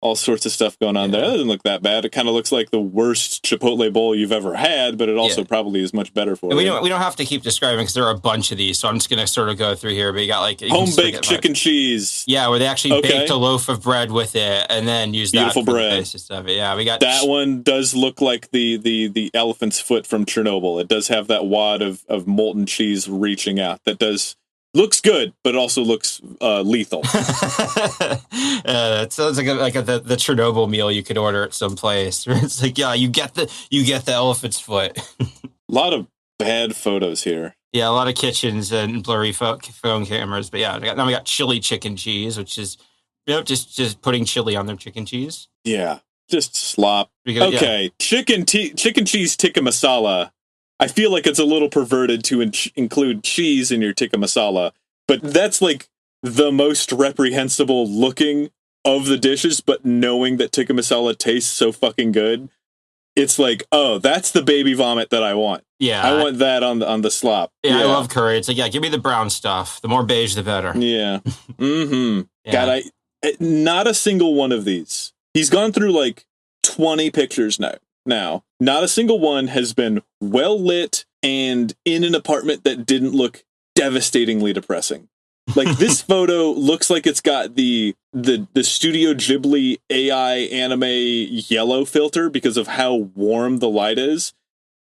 all sorts of stuff going on there. That doesn't look that bad. It kind of looks like the worst Chipotle bowl you've ever had, but it also probably is much better for you.
We don't have to keep describing because there are a bunch of these, so I'm just going to sort of go through here. But you got like
home-baked chicken cheese.
Yeah, where they actually baked a loaf of bread with it and then used that for
bread.
The basis of it. Yeah, we got
that one. Does look like the elephant's foot from Chernobyl. It does have that wad of molten cheese reaching out. That looks good, but it also looks lethal.
It sounds like the Chernobyl meal you could order at some place. It's like, yeah, you get the elephant's foot.
A lot of bad photos here.
Yeah, a lot of kitchens and blurry phone cameras. But yeah, now we got chili chicken cheese, which is just putting chili on their chicken cheese.
Yeah, just slop. Okay, chicken cheese tikka masala. I feel like it's a little perverted to include cheese in your tikka masala, but that's like the most reprehensible looking of the dishes, but knowing that tikka masala tastes so fucking good, it's like, oh, that's the baby vomit that I want.
Yeah.
I want that on the slop.
Yeah, I love curry. It's like, yeah, give me the brown stuff. The more beige, the better.
Yeah. Mm-hmm. Yeah. God, not a single one of these. He's gone through like 20 pictures now, not a single one has been well lit and in an apartment that didn't look devastatingly depressing. Like this photo looks like it's got the Studio Ghibli AI anime yellow filter because of how warm the light is.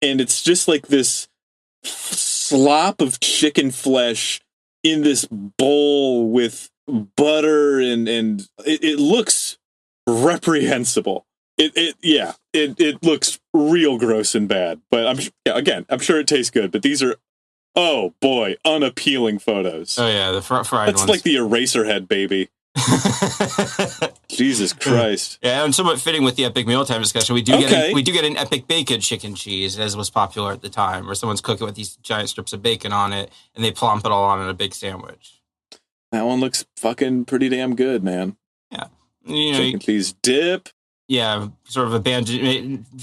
And it's just like this slop of chicken flesh in this bowl with butter and it looks reprehensible. It looks real gross and bad, but I'm sure it tastes good. But these are Oh boy, unappealing photos.
Oh yeah, the fried
That's
ones.
like the Eraserhead baby. Jesus Christ.
Yeah, and somewhat fitting with the epic mealtime discussion, we do get an epic bacon chicken cheese, as was popular at the time, where someone's cooking with these giant strips of bacon on it, and they plump it all on in a big sandwich.
That one looks fucking pretty damn good, man.
Yeah.
Chicken cheese dip.
Yeah, sort of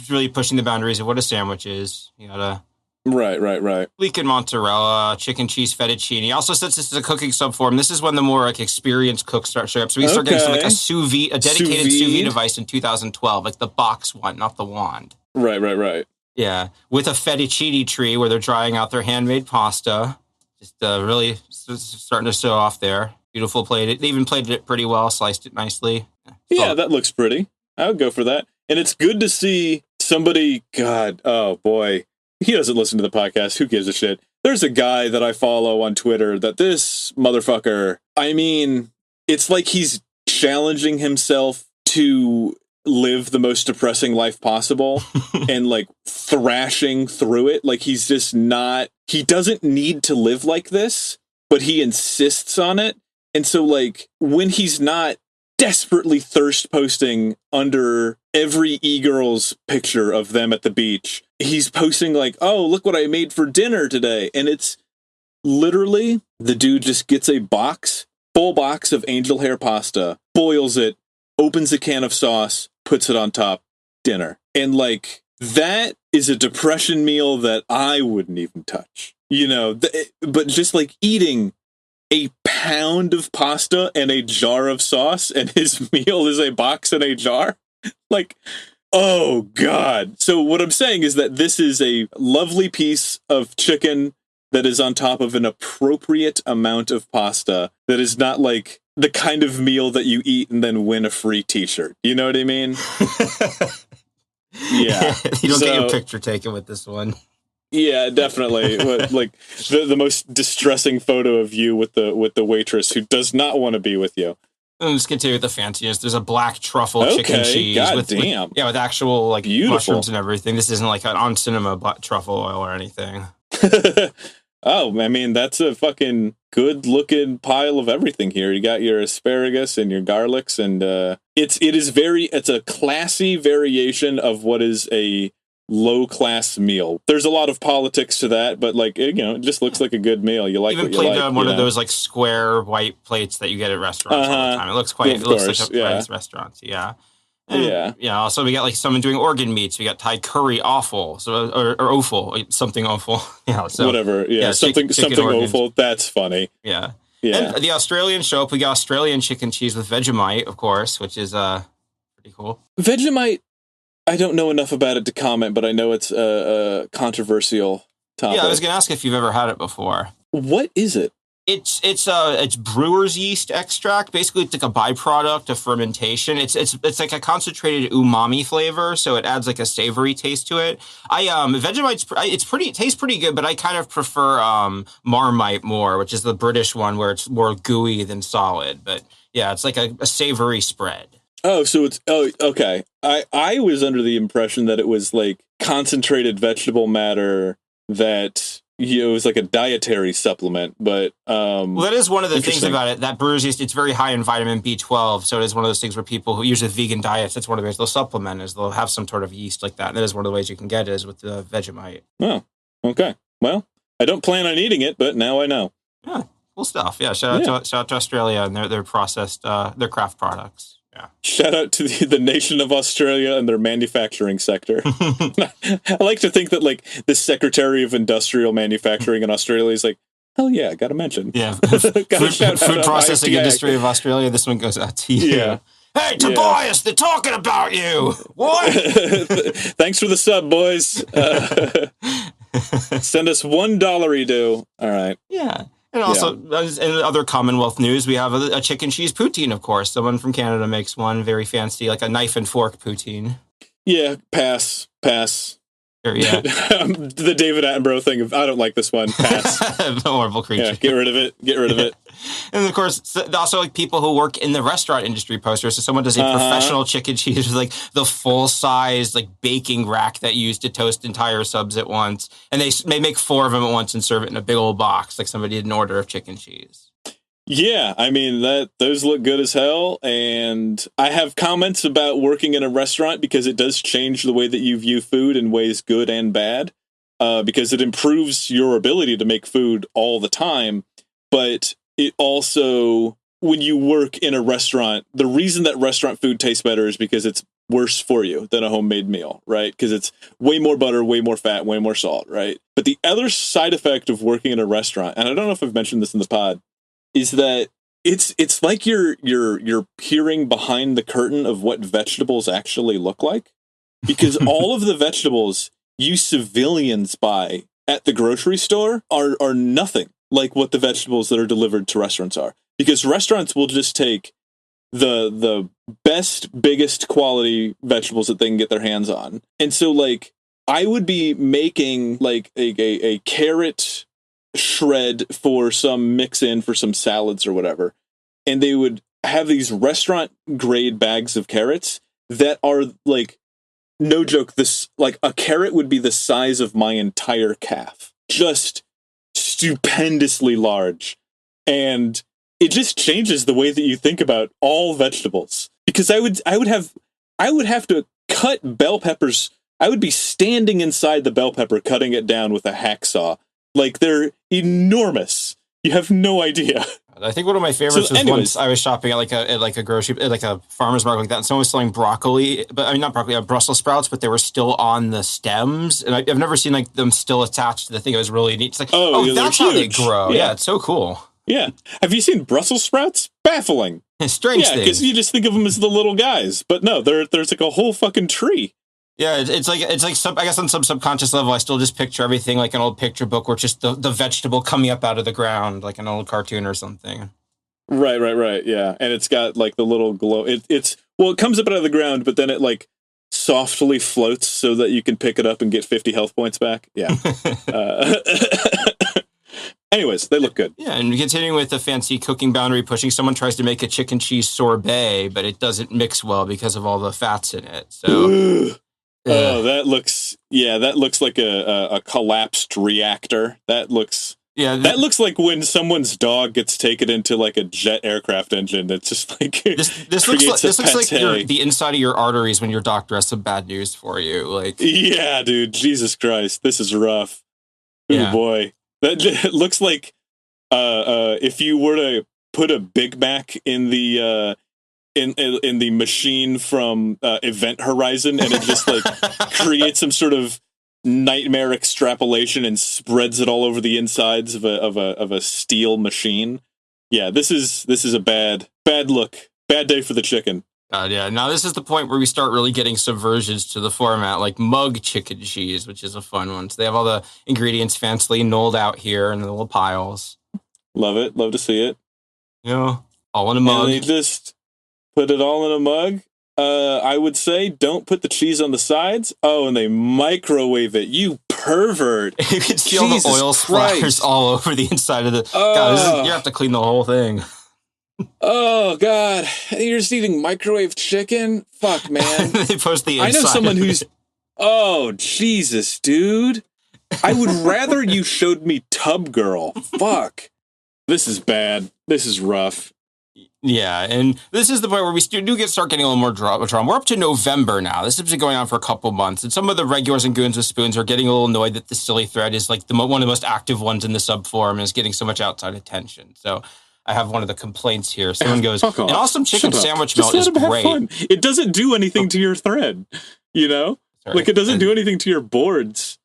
really pushing the boundaries of what a sandwich is. You gotta...
Right.
Leek and mozzarella, chicken cheese fettuccine. Also, since this is a cooking subform, this is when the more like experienced cooks start showing up. So we start getting like a dedicated sous vide device in 2012, like the box one, not the wand.
Right.
Yeah, with a fettuccine tree where they're drying out their handmade pasta. Just really starting to show off there. Beautiful plate. They even plated it pretty well, sliced it nicely.
Yeah, that looks pretty. I would go for that. And it's good to see somebody, God, oh boy. He doesn't listen to the podcast. Who gives a shit? There's a guy that I follow on Twitter that this motherfucker, I mean, it's like he's challenging himself to live the most depressing life possible and like thrashing through it. Like he's just not, he doesn't need to live like this, but he insists on it. And so like when he's not desperately thirst posting under every e-girl's picture of them at the beach, he's posting like, oh, look what I made for dinner today. And it's literally the dude just gets a full box of angel hair pasta, boils it, opens a can of sauce, puts it on top, dinner. And like, that is a depression meal that I wouldn't even touch, you know, but just like eating a pound of pasta and a jar of sauce, and his meal is a box and a jar. Like, oh God. So what I'm saying is that this is a lovely piece of chicken that is on top of an appropriate amount of pasta that is not like the kind of meal that you eat and then win a free t-shirt. You know what I mean? Yeah.
You don't get your picture taken with this one.
Yeah, definitely. Like the most distressing photo of you with the waitress who does not want to be with you.
Let's continue with the fanciest. There's a black truffle chicken cheese with actual like beautiful mushrooms and everything. This isn't like an on cinema truffle oil or anything.
Oh, I mean, that's a fucking good looking pile of everything here. You got your asparagus and your garlics, and it's a classy variation of what is a low class meal. There's a lot of politics to that, but like, you know, it just looks like a good meal. You like
even
what you like.
Even on one of those like square white plates that you get at restaurants all the time. It looks it looks like a nice restaurant. Yeah. And, yeah. Also, we got like someone doing organ meats. We got Thai curry offal, or offal, something awful. Yeah. So
whatever. Yeah. Something offal. That's funny.
Yeah. Yeah. And the Australian show up, we got Australian chicken cheese with Vegemite, of course, which is pretty cool.
Vegemite. I don't know enough about it to comment, but I know it's a controversial topic.
Yeah, I was going to ask if you've ever had it before.
What is it?
It's brewer's yeast extract. Basically, it's like a byproduct of fermentation. It's like a concentrated umami flavor, so it adds like a savory taste to it. Vegemite's it tastes pretty good, but I kind of prefer Marmite more, which is the British one where it's more gooey than solid. But yeah, it's like a savory spread.
Oh, so okay. I was under the impression that it was like concentrated vegetable matter that, you know, it was like a dietary supplement, but well,
that is one of the things about it. That brewer's yeast, it's very high in vitamin B12, so it is one of those things where people who use vegan diets, that's one of the ways they'll supplement is they'll have some sort of yeast like that. And that is one of the ways you can get it is with the Vegemite.
Oh, okay. Well, I don't plan on eating it, but now I know.
Yeah, cool stuff. Yeah, shout out to Australia and their processed their craft products. Yeah.
Shout out to the nation of Australia and their manufacturing sector. I like to think that like the Secretary of Industrial Manufacturing in Australia is like, hell yeah, got to mention.
Yeah. Food processing industry of Australia. This one goes out to you.
Yeah.
Hey, Tobias, they're talking about you. What?
Thanks for the sub, boys. Send us $1 due. All right.
Yeah. And also, in other Commonwealth news, we have a chicken cheese poutine, of course. Someone from Canada makes one very fancy, like a knife and fork poutine.
Yeah, pass.
Yeah.
The David Attenborough thing of, I don't like this one. Pass.
The horrible creature.
Yeah, get rid of it. Get rid of it.
And of course, also like people who work in the restaurant industry posters. So someone does a professional chicken cheese with like the full size like baking rack that you use to toast entire subs at once, and they may make 4 of them at once and serve it in a big old box, like somebody did an order of chicken cheese.
Yeah, I mean those look good as hell, and I have comments about working in a restaurant because it does change the way that you view food in ways good and bad, because it improves your ability to make food all the time, but it also, when you work in a restaurant, the reason that restaurant food tastes better is because it's worse for you than a homemade meal, right? Because it's way more butter, way more fat, way more salt, right? But the other side effect of working in a restaurant, and I don't know if I've mentioned this in the pod, is that it's like you're peering behind the curtain of what vegetables actually look like, because all of the vegetables you civilians buy at the grocery store are nothing like what the vegetables that are delivered to restaurants are, because restaurants will just take the best, biggest quality vegetables that they can get their hands on. And so like I would be making like a carrot shred for some mix in for some salads or whatever, and they would have these restaurant grade bags of carrots that are like, no joke, this like a carrot would be the size of my entire calf, just stupendously large. And it just changes the way that you think about all vegetables, because I would have to cut bell peppers. I would be standing inside the bell pepper cutting it down with a hacksaw. Like, they're enormous. You have no idea.
I think one of my favorites was once I was shopping at like a grocery, like a farmer's market like that, and someone was selling broccoli, but I mean not broccoli, Brussels sprouts, but they were still on the stems, and I've never seen like them still attached to the thing. It was really neat. It's like, yeah, that's how they grow. Yeah, it's so cool.
Yeah, have you seen Brussels sprouts? Baffling.
Strange thing.
Yeah, because you just think of them as the little guys, but no, there's like a whole fucking tree.
Yeah, it's like I guess on some subconscious level, I still just picture everything like an old picture book where it's just the vegetable coming up out of the ground, like an old cartoon or something.
Right. Yeah, and it's got like the little glow. It comes up out of the ground, but then it like softly floats so that you can pick it up and get 50 health points back. Yeah. Anyways, they look good.
Yeah, and continuing with the fancy cooking boundary pushing, someone tries to make a chicken cheese sorbet, but it doesn't mix well because of all the fats in it. So.
Oh, that looks like a collapsed reactor. That looks like when someone's dog gets taken into like a jet aircraft engine. That's just like
this looks like the inside of your arteries when your doctor has some bad news for you. Like,
yeah, dude, Jesus Christ, this is rough. Oh boy, that looks like if you were to put a Big Mac in the in the machine from Event Horizon, and it just like creates some sort of nightmare extrapolation and spreads it all over the insides of a steel machine. Yeah, this is a bad look. Bad day for the chicken.
Yeah. Now this is the point where we start really getting subversions to the format, like mug chicken cheese, which is a fun one. So they have all the ingredients fancily knolled out here in the little piles.
Love it. Love to see it.
All in a mug.
And they just put it all in a mug. I would say don't put the cheese on the sides. Oh, and they microwave it. You pervert.
You can see all the oil splatters all over the inside of the... God, you have to clean the whole thing.
Oh, God. You're just eating microwave chicken? Fuck, man.
They post the inside.
I know someone who's... Oh, Jesus, dude. I would rather you showed me Tub Girl. Fuck. This is bad. This is rough.
Yeah, and this is the point where we start getting a little more drama. We're up to November now. This has been going on for a couple months, and some of the regulars and Goons with Spoons are getting a little annoyed that the silly thread is like one of the most active ones in the subforum and is getting so much outside attention. So I have one of the complaints here. Someone goes, an awesome chicken sandwich melt is great. Fun.
It doesn't do anything to your thread, you know? Sorry. Like, it doesn't do anything to your boards.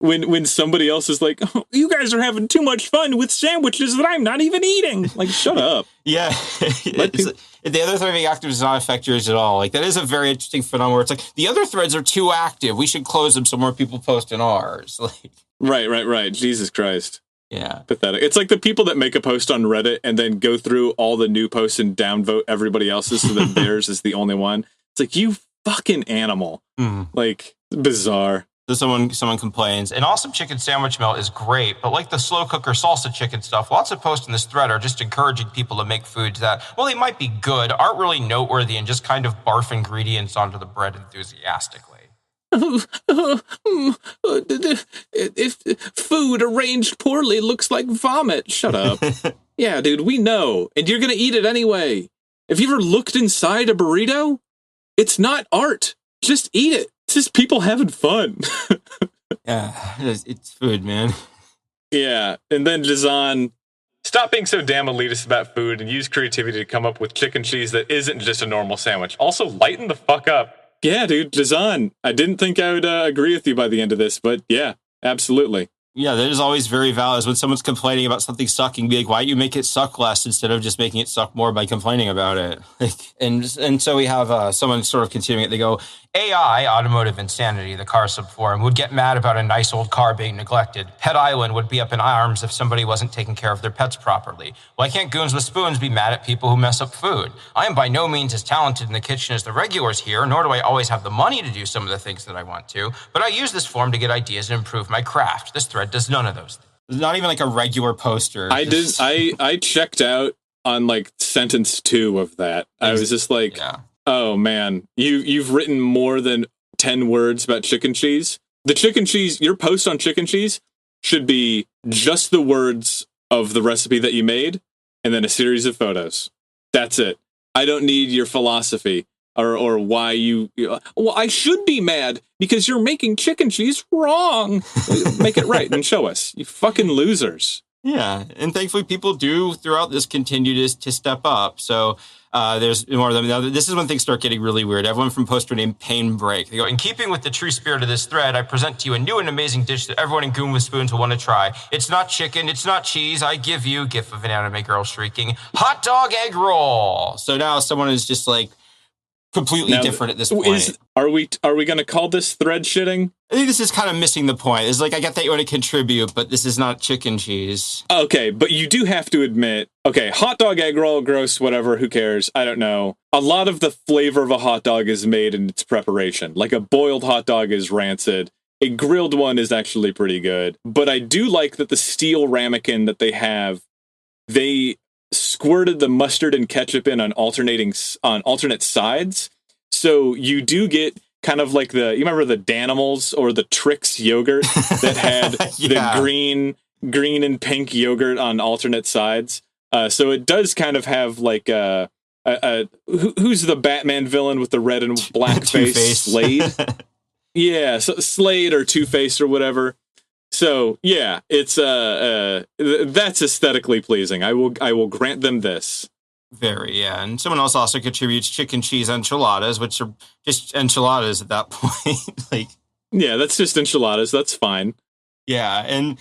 When somebody else is like, oh, you guys are having too much fun with sandwiches that I'm not even eating. Like, shut up.
Yeah. The other thread being active does not affect yours at all. Like, that is a very interesting phenomenon where it's like, the other threads are too active. We should close them so more people post in ours. Like,
Right. Jesus Christ.
Yeah.
Pathetic. It's like the people that make a post on Reddit and then go through all the new posts and downvote everybody else's so that theirs is the only one. It's like, you fucking animal. Like, bizarre.
So someone complains, an awesome chicken sandwich melt is great, but like the slow cooker salsa chicken stuff, lots of posts in this thread are just encouraging people to make foods that, well, they might be good, aren't really noteworthy, and just kind of barf ingredients onto the bread enthusiastically.
If food arranged poorly looks like vomit, shut up. Yeah, dude, we know, and you're gonna eat it anyway. Have you ever looked inside a burrito? It's not art. Just eat it. It's just people having fun.
Yeah, it's food, man.
Yeah, and then Jazan, stop being so damn elitist about food and use creativity to come up with chicken cheese that isn't just a normal sandwich. Also, lighten the fuck up. Yeah, dude, Jazan, I didn't think I would agree with you by the end of this, but yeah, absolutely.
Yeah, that is always very valid. When someone's complaining about something sucking, be like, why don't you make it suck less instead of just making it suck more by complaining about it? And so we have someone sort of continuing it. They go, AI, automotive insanity, the car subforum, would get mad about a nice old car being neglected. Pet Island would be up in arms if somebody wasn't taking care of their pets properly. Why can't Goons with Spoons be mad at people who mess up food? I am by no means as talented in the kitchen as the regulars here, nor do I always have the money to do some of the things that I want to, but I use this forum to get ideas and improve my craft. This thread does none of those things. It's not even like a regular poster.
I checked out on like sentence 2 of that. I was just like, yeah. Oh man, you've written more than 10 words about chicken cheese. The chicken cheese, your post on chicken cheese should be just the words of the recipe that you made and then a series of photos. That's it. I don't need your philosophy or why you well, I should be mad because you're making chicken cheese wrong. Make it right and show us. You fucking losers.
Yeah, and thankfully people do throughout this continue to step up. So there's more of them. Now, this is when things start getting really weird. Everyone from poster named Pain Break. They go, in keeping with the true spirit of this thread, I present to you a new and amazing dish that everyone in Goons with Spoons will want to try. It's not chicken, it's not cheese. I give you, gif of an anime girl shrieking, hot dog egg roll. So now someone is just like completely different at this point.
Are we going to call this thread shitting?
I think this is kind of missing the point. It's like, I get that you want to contribute, but this is not chicken cheese.
Okay, but you do have to admit, okay, hot dog, egg roll, gross, whatever, who cares? I don't know. A lot of the flavor of a hot dog is made in its preparation. Like a boiled hot dog is rancid. A grilled one is actually pretty good. But I do like that the steel ramekin that they have, they squirted the mustard and ketchup in on alternate sides. So you do get kind of like you remember the Danimals or the Trix yogurt that had the green and pink yogurt on alternate sides. So it does kind of have like who's the Batman villain with the red and black face? Slade. Yeah, so Slade or Two-Face or whatever. So yeah, it's that's aesthetically pleasing. I will grant them this.
Very, yeah. And someone else also contributes chicken cheese enchiladas, which are just enchiladas at that point.
Yeah, that's just enchiladas. That's fine.
Yeah, and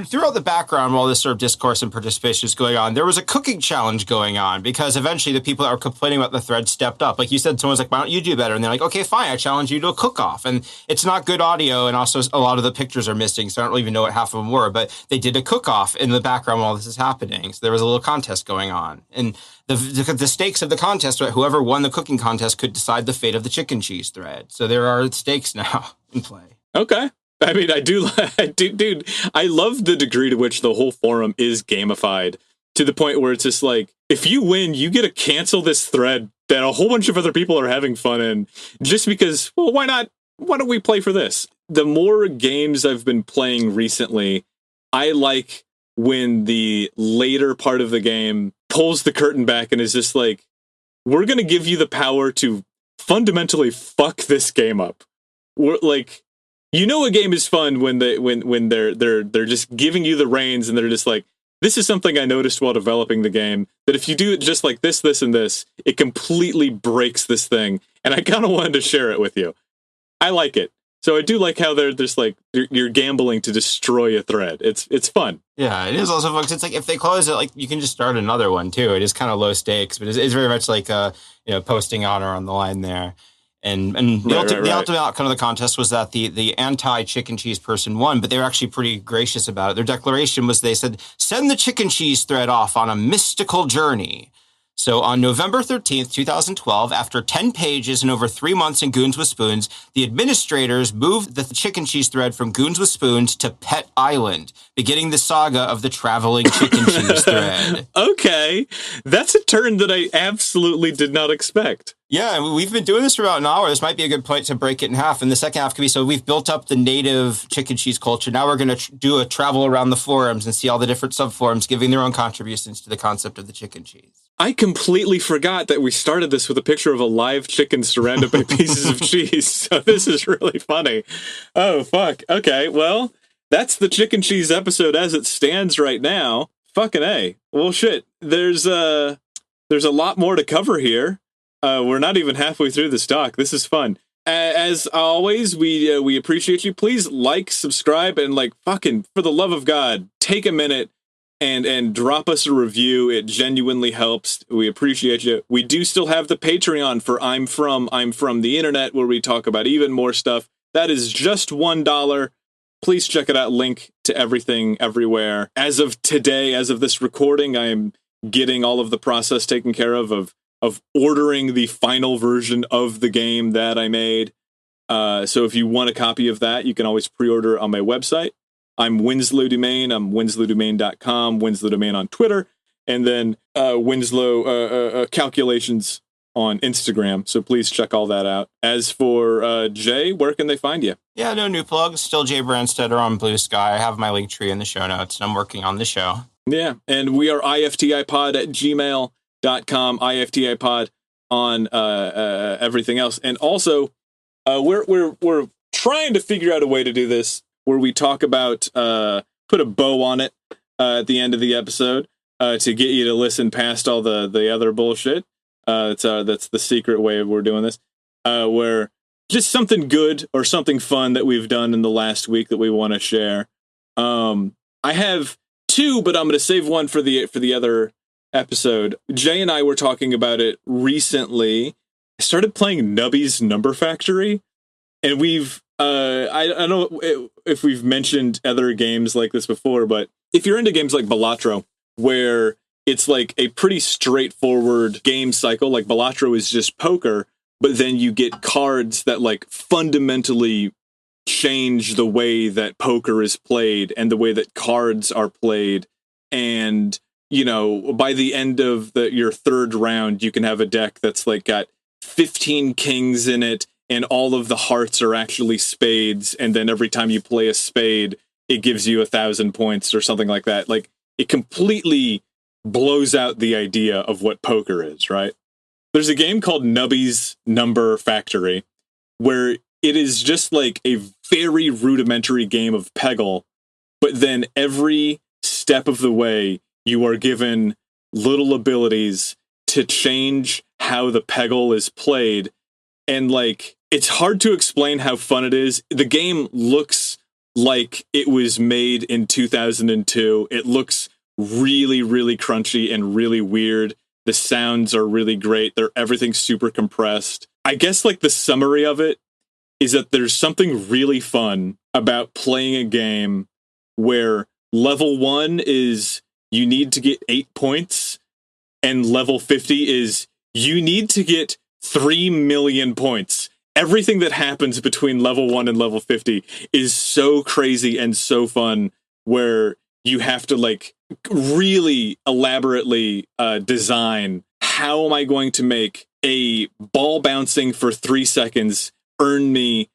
throughout the background, while this sort of discourse and participation is going on, there was a cooking challenge going on because eventually the people that were complaining about the thread stepped up. Like you said, someone's like, why don't you do better? And they're like, okay, fine, I challenge you to a cook-off. And it's not good audio, and also a lot of the pictures are missing, so I don't really even know what half of them were, but they did a cook-off in the background while this is happening. So there was a little contest going on. And the stakes of the contest, right, whoever won the cooking contest could decide the fate of the chicken cheese thread. So there are stakes now in play.
Okay. I mean, dude, I love the degree to which the whole forum is gamified to the point where it's just like, if you win, you get to cancel this thread that a whole bunch of other people are having fun in just because, well, why not? Why don't we play for this? The more games I've been playing recently, I like when the later part of the game pulls the curtain back and is just like, we're going to give you the power to fundamentally fuck this game up. We're like, you know, a game is fun when they're just giving you the reins and they're just like, this is something I noticed while developing the game, that if you do it just like this, and this, it completely breaks this thing. And I kind of wanted to share it with you. I like it. So I do like how they're just like, you're gambling to destroy a thread. It's fun.
Yeah, it is also fun. It's like, if they close it, like, you can just start another one too. It is kind of low stakes, but it's very much like, posting honor on the line there. And the ultimate outcome of the contest was that the anti-chicken cheese person won, but they were actually pretty gracious about it. Their declaration was, they said, send the chicken cheese thread off on a mystical journey. So on November 13th, 2012, after 10 pages and over 3 months in Goons with Spoons, the administrators moved the Chickencheese thread from Goons with Spoons to Pet Island, beginning the saga of the traveling Chickencheese thread.
Okay, that's a turn that I absolutely did not expect.
Yeah, we've been doing this for about an hour. This might be a good point to break it in half. And the second half could be, so we've built up the native Chickencheese culture. Now we're going to do a travel around the forums and see all the different subforums giving their own contributions to the concept of the Chickencheese.
I completely forgot that we started this with a picture of a live chicken surrounded by pieces of cheese. So this is really funny. Oh, fuck. Okay, well, that's the Chickencheese episode as it stands right now. Fucking A. Well, shit. There's a lot more to cover here. We're not even halfway through this doc. This is fun. As always, we appreciate you. Please like, subscribe, and fucking, for the love of God, take a minute and drop us a review. It genuinely helps. We appreciate you. We do still have the Patreon for I'm from the internet, where we talk about even more stuff. That is just $1. Please check it out. Link to everything everywhere. As of today, as of this recording, I am getting all of the process taken care of ordering the final version of the game that I made. So if you want a copy of that, you can always pre-order on my website. I'm Winslow Domain. I'm winslowdomain.com, Winslow Domain on Twitter, and then Winslow Calculations on Instagram. So please check all that out. As for Jay, where can they find you?
Yeah, no new plugs. Still jaybrandstetter on Blue Sky. I have my link tree in the show notes, and I'm working on the show.
Yeah, and we are iftipod@gmail.com, iftipod on everything else. And also, we're trying to figure out a way to do this where we talk about, put a bow on it at the end of the episode to get you to listen past all the other bullshit. That's the secret way we're doing this, where just something good or something fun that we've done in the last week that we want to share. I have two, but I'm going to save one for the other episode. Jay and I were talking about it recently. I started playing Nubby's Number Factory, and we've I don't know if we've mentioned other games like this before, but if you're into games like Balatro, where it's like a pretty straightforward game cycle, like Balatro is just poker, but then you get cards that fundamentally change the way that poker is played and the way that cards are played. And, by the end of your third round, you can have a deck that's got 15 kings in it, and all of the hearts are actually spades, and then every time you play a spade, it gives you 1,000 points or something like that. It completely blows out the idea of what poker is, right? There's a game called Nubby's Number Factory, where it is just a very rudimentary game of Peggle, but then every step of the way, you are given little abilities to change how the Peggle is played. And it's hard to explain how fun it is. The game looks like it was made in 2002. It looks really, really crunchy and really weird. The sounds are really great. Everything's super compressed. I guess the summary of it is that there's something really fun about playing a game where level 1 is you need to get 8 points, and level 50 is you need to get 3 million points. Everything that happens between level 1 and level 50 is so crazy and so fun, where you have to really elaborately design, how am I going to make a ball bouncing for 3 seconds earn me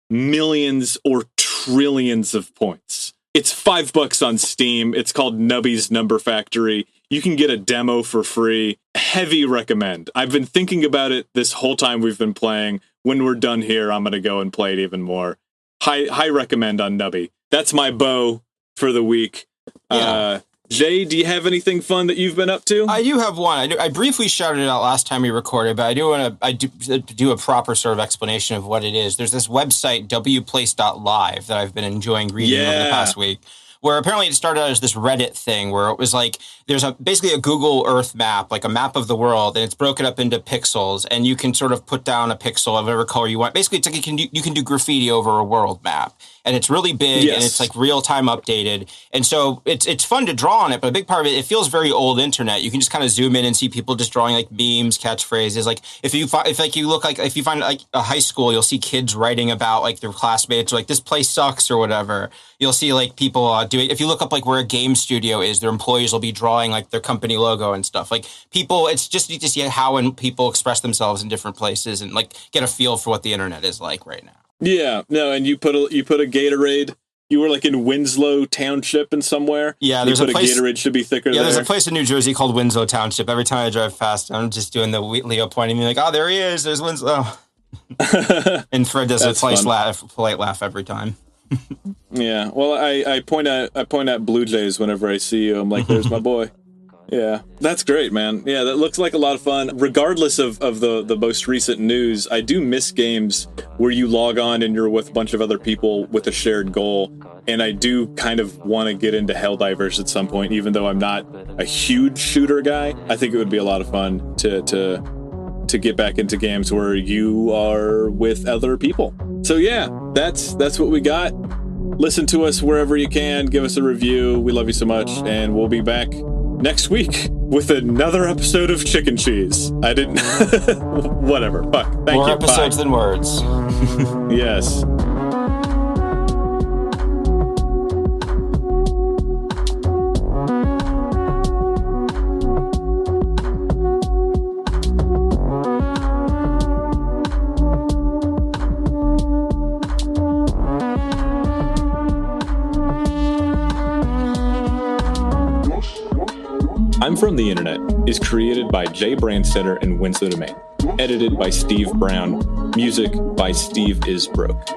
millions or trillions of points. It's $5 on Steam. It's called Nubby's Number Factory. You can get a demo for free. Heavy recommend. I've been thinking about it this whole time we've been playing. When we're done here, I'm going to go and play it even more. High recommend on Nubby. That's my bow for the week. Yeah. Jay, do you have anything fun that you've been up to?
I do have one. I briefly shouted it out last time we recorded, but I do want to do a proper sort of explanation of what it is. There's this website, wplace.live, that I've been enjoying reading over the past week, where apparently it started out as this Reddit thing where it was like, there's basically a Google Earth map, like a map of the world, and it's broken up into pixels, and you can sort of put down a pixel of whatever color you want. Basically, it's like you can do graffiti over a world map, and it's really big, and it's like real time updated, and so it's fun to draw on it. But a big part of it feels very old internet. You can just kind of zoom in and see people just drawing like memes, catchphrases. Like if you find like a high school, you'll see kids writing about like their classmates, or like this place sucks or whatever. You'll see like people doing. If you look up like where a game studio is, their employees will be drawing like their company logo and stuff. Like people, it's just neat to see how when people express themselves in different places and like get a feel for what the internet is like right now.
Yeah, no, and you put a Gatorade. You were like in Winslow Township and somewhere.
Yeah, there's a place.
Gatorade should be thicker.
Yeah,
there.
There's a place in New Jersey called Winslow Township. Every time I drive past, I'm just doing the Leo pointing me like, oh, there he is. There's Winslow. And Fred does a polite laugh every time.
Yeah, well, I point at Blue Jays whenever I see you. I'm like, there's my boy. Yeah, that's great, man. Yeah, that looks like a lot of fun. Regardless of the most recent news, I do miss games where you log on and you're with a bunch of other people with a shared goal. And I do kind of want to get into Helldivers at some point, even though I'm not a huge shooter guy. I think it would be a lot of fun to get back into games where you are with other people. So yeah, that's what we got. Listen to us wherever you can. Give us a review. We love you so much, and we'll be back next week with another episode of Chickencheese. I didn't... Whatever. Fuck. Thank you.
More episodes than words.
Yes. I'm From the Internet is created by Jaybrandstetter and Winslow Domain. Edited by Steve Brown. Music by Steve Is Broke.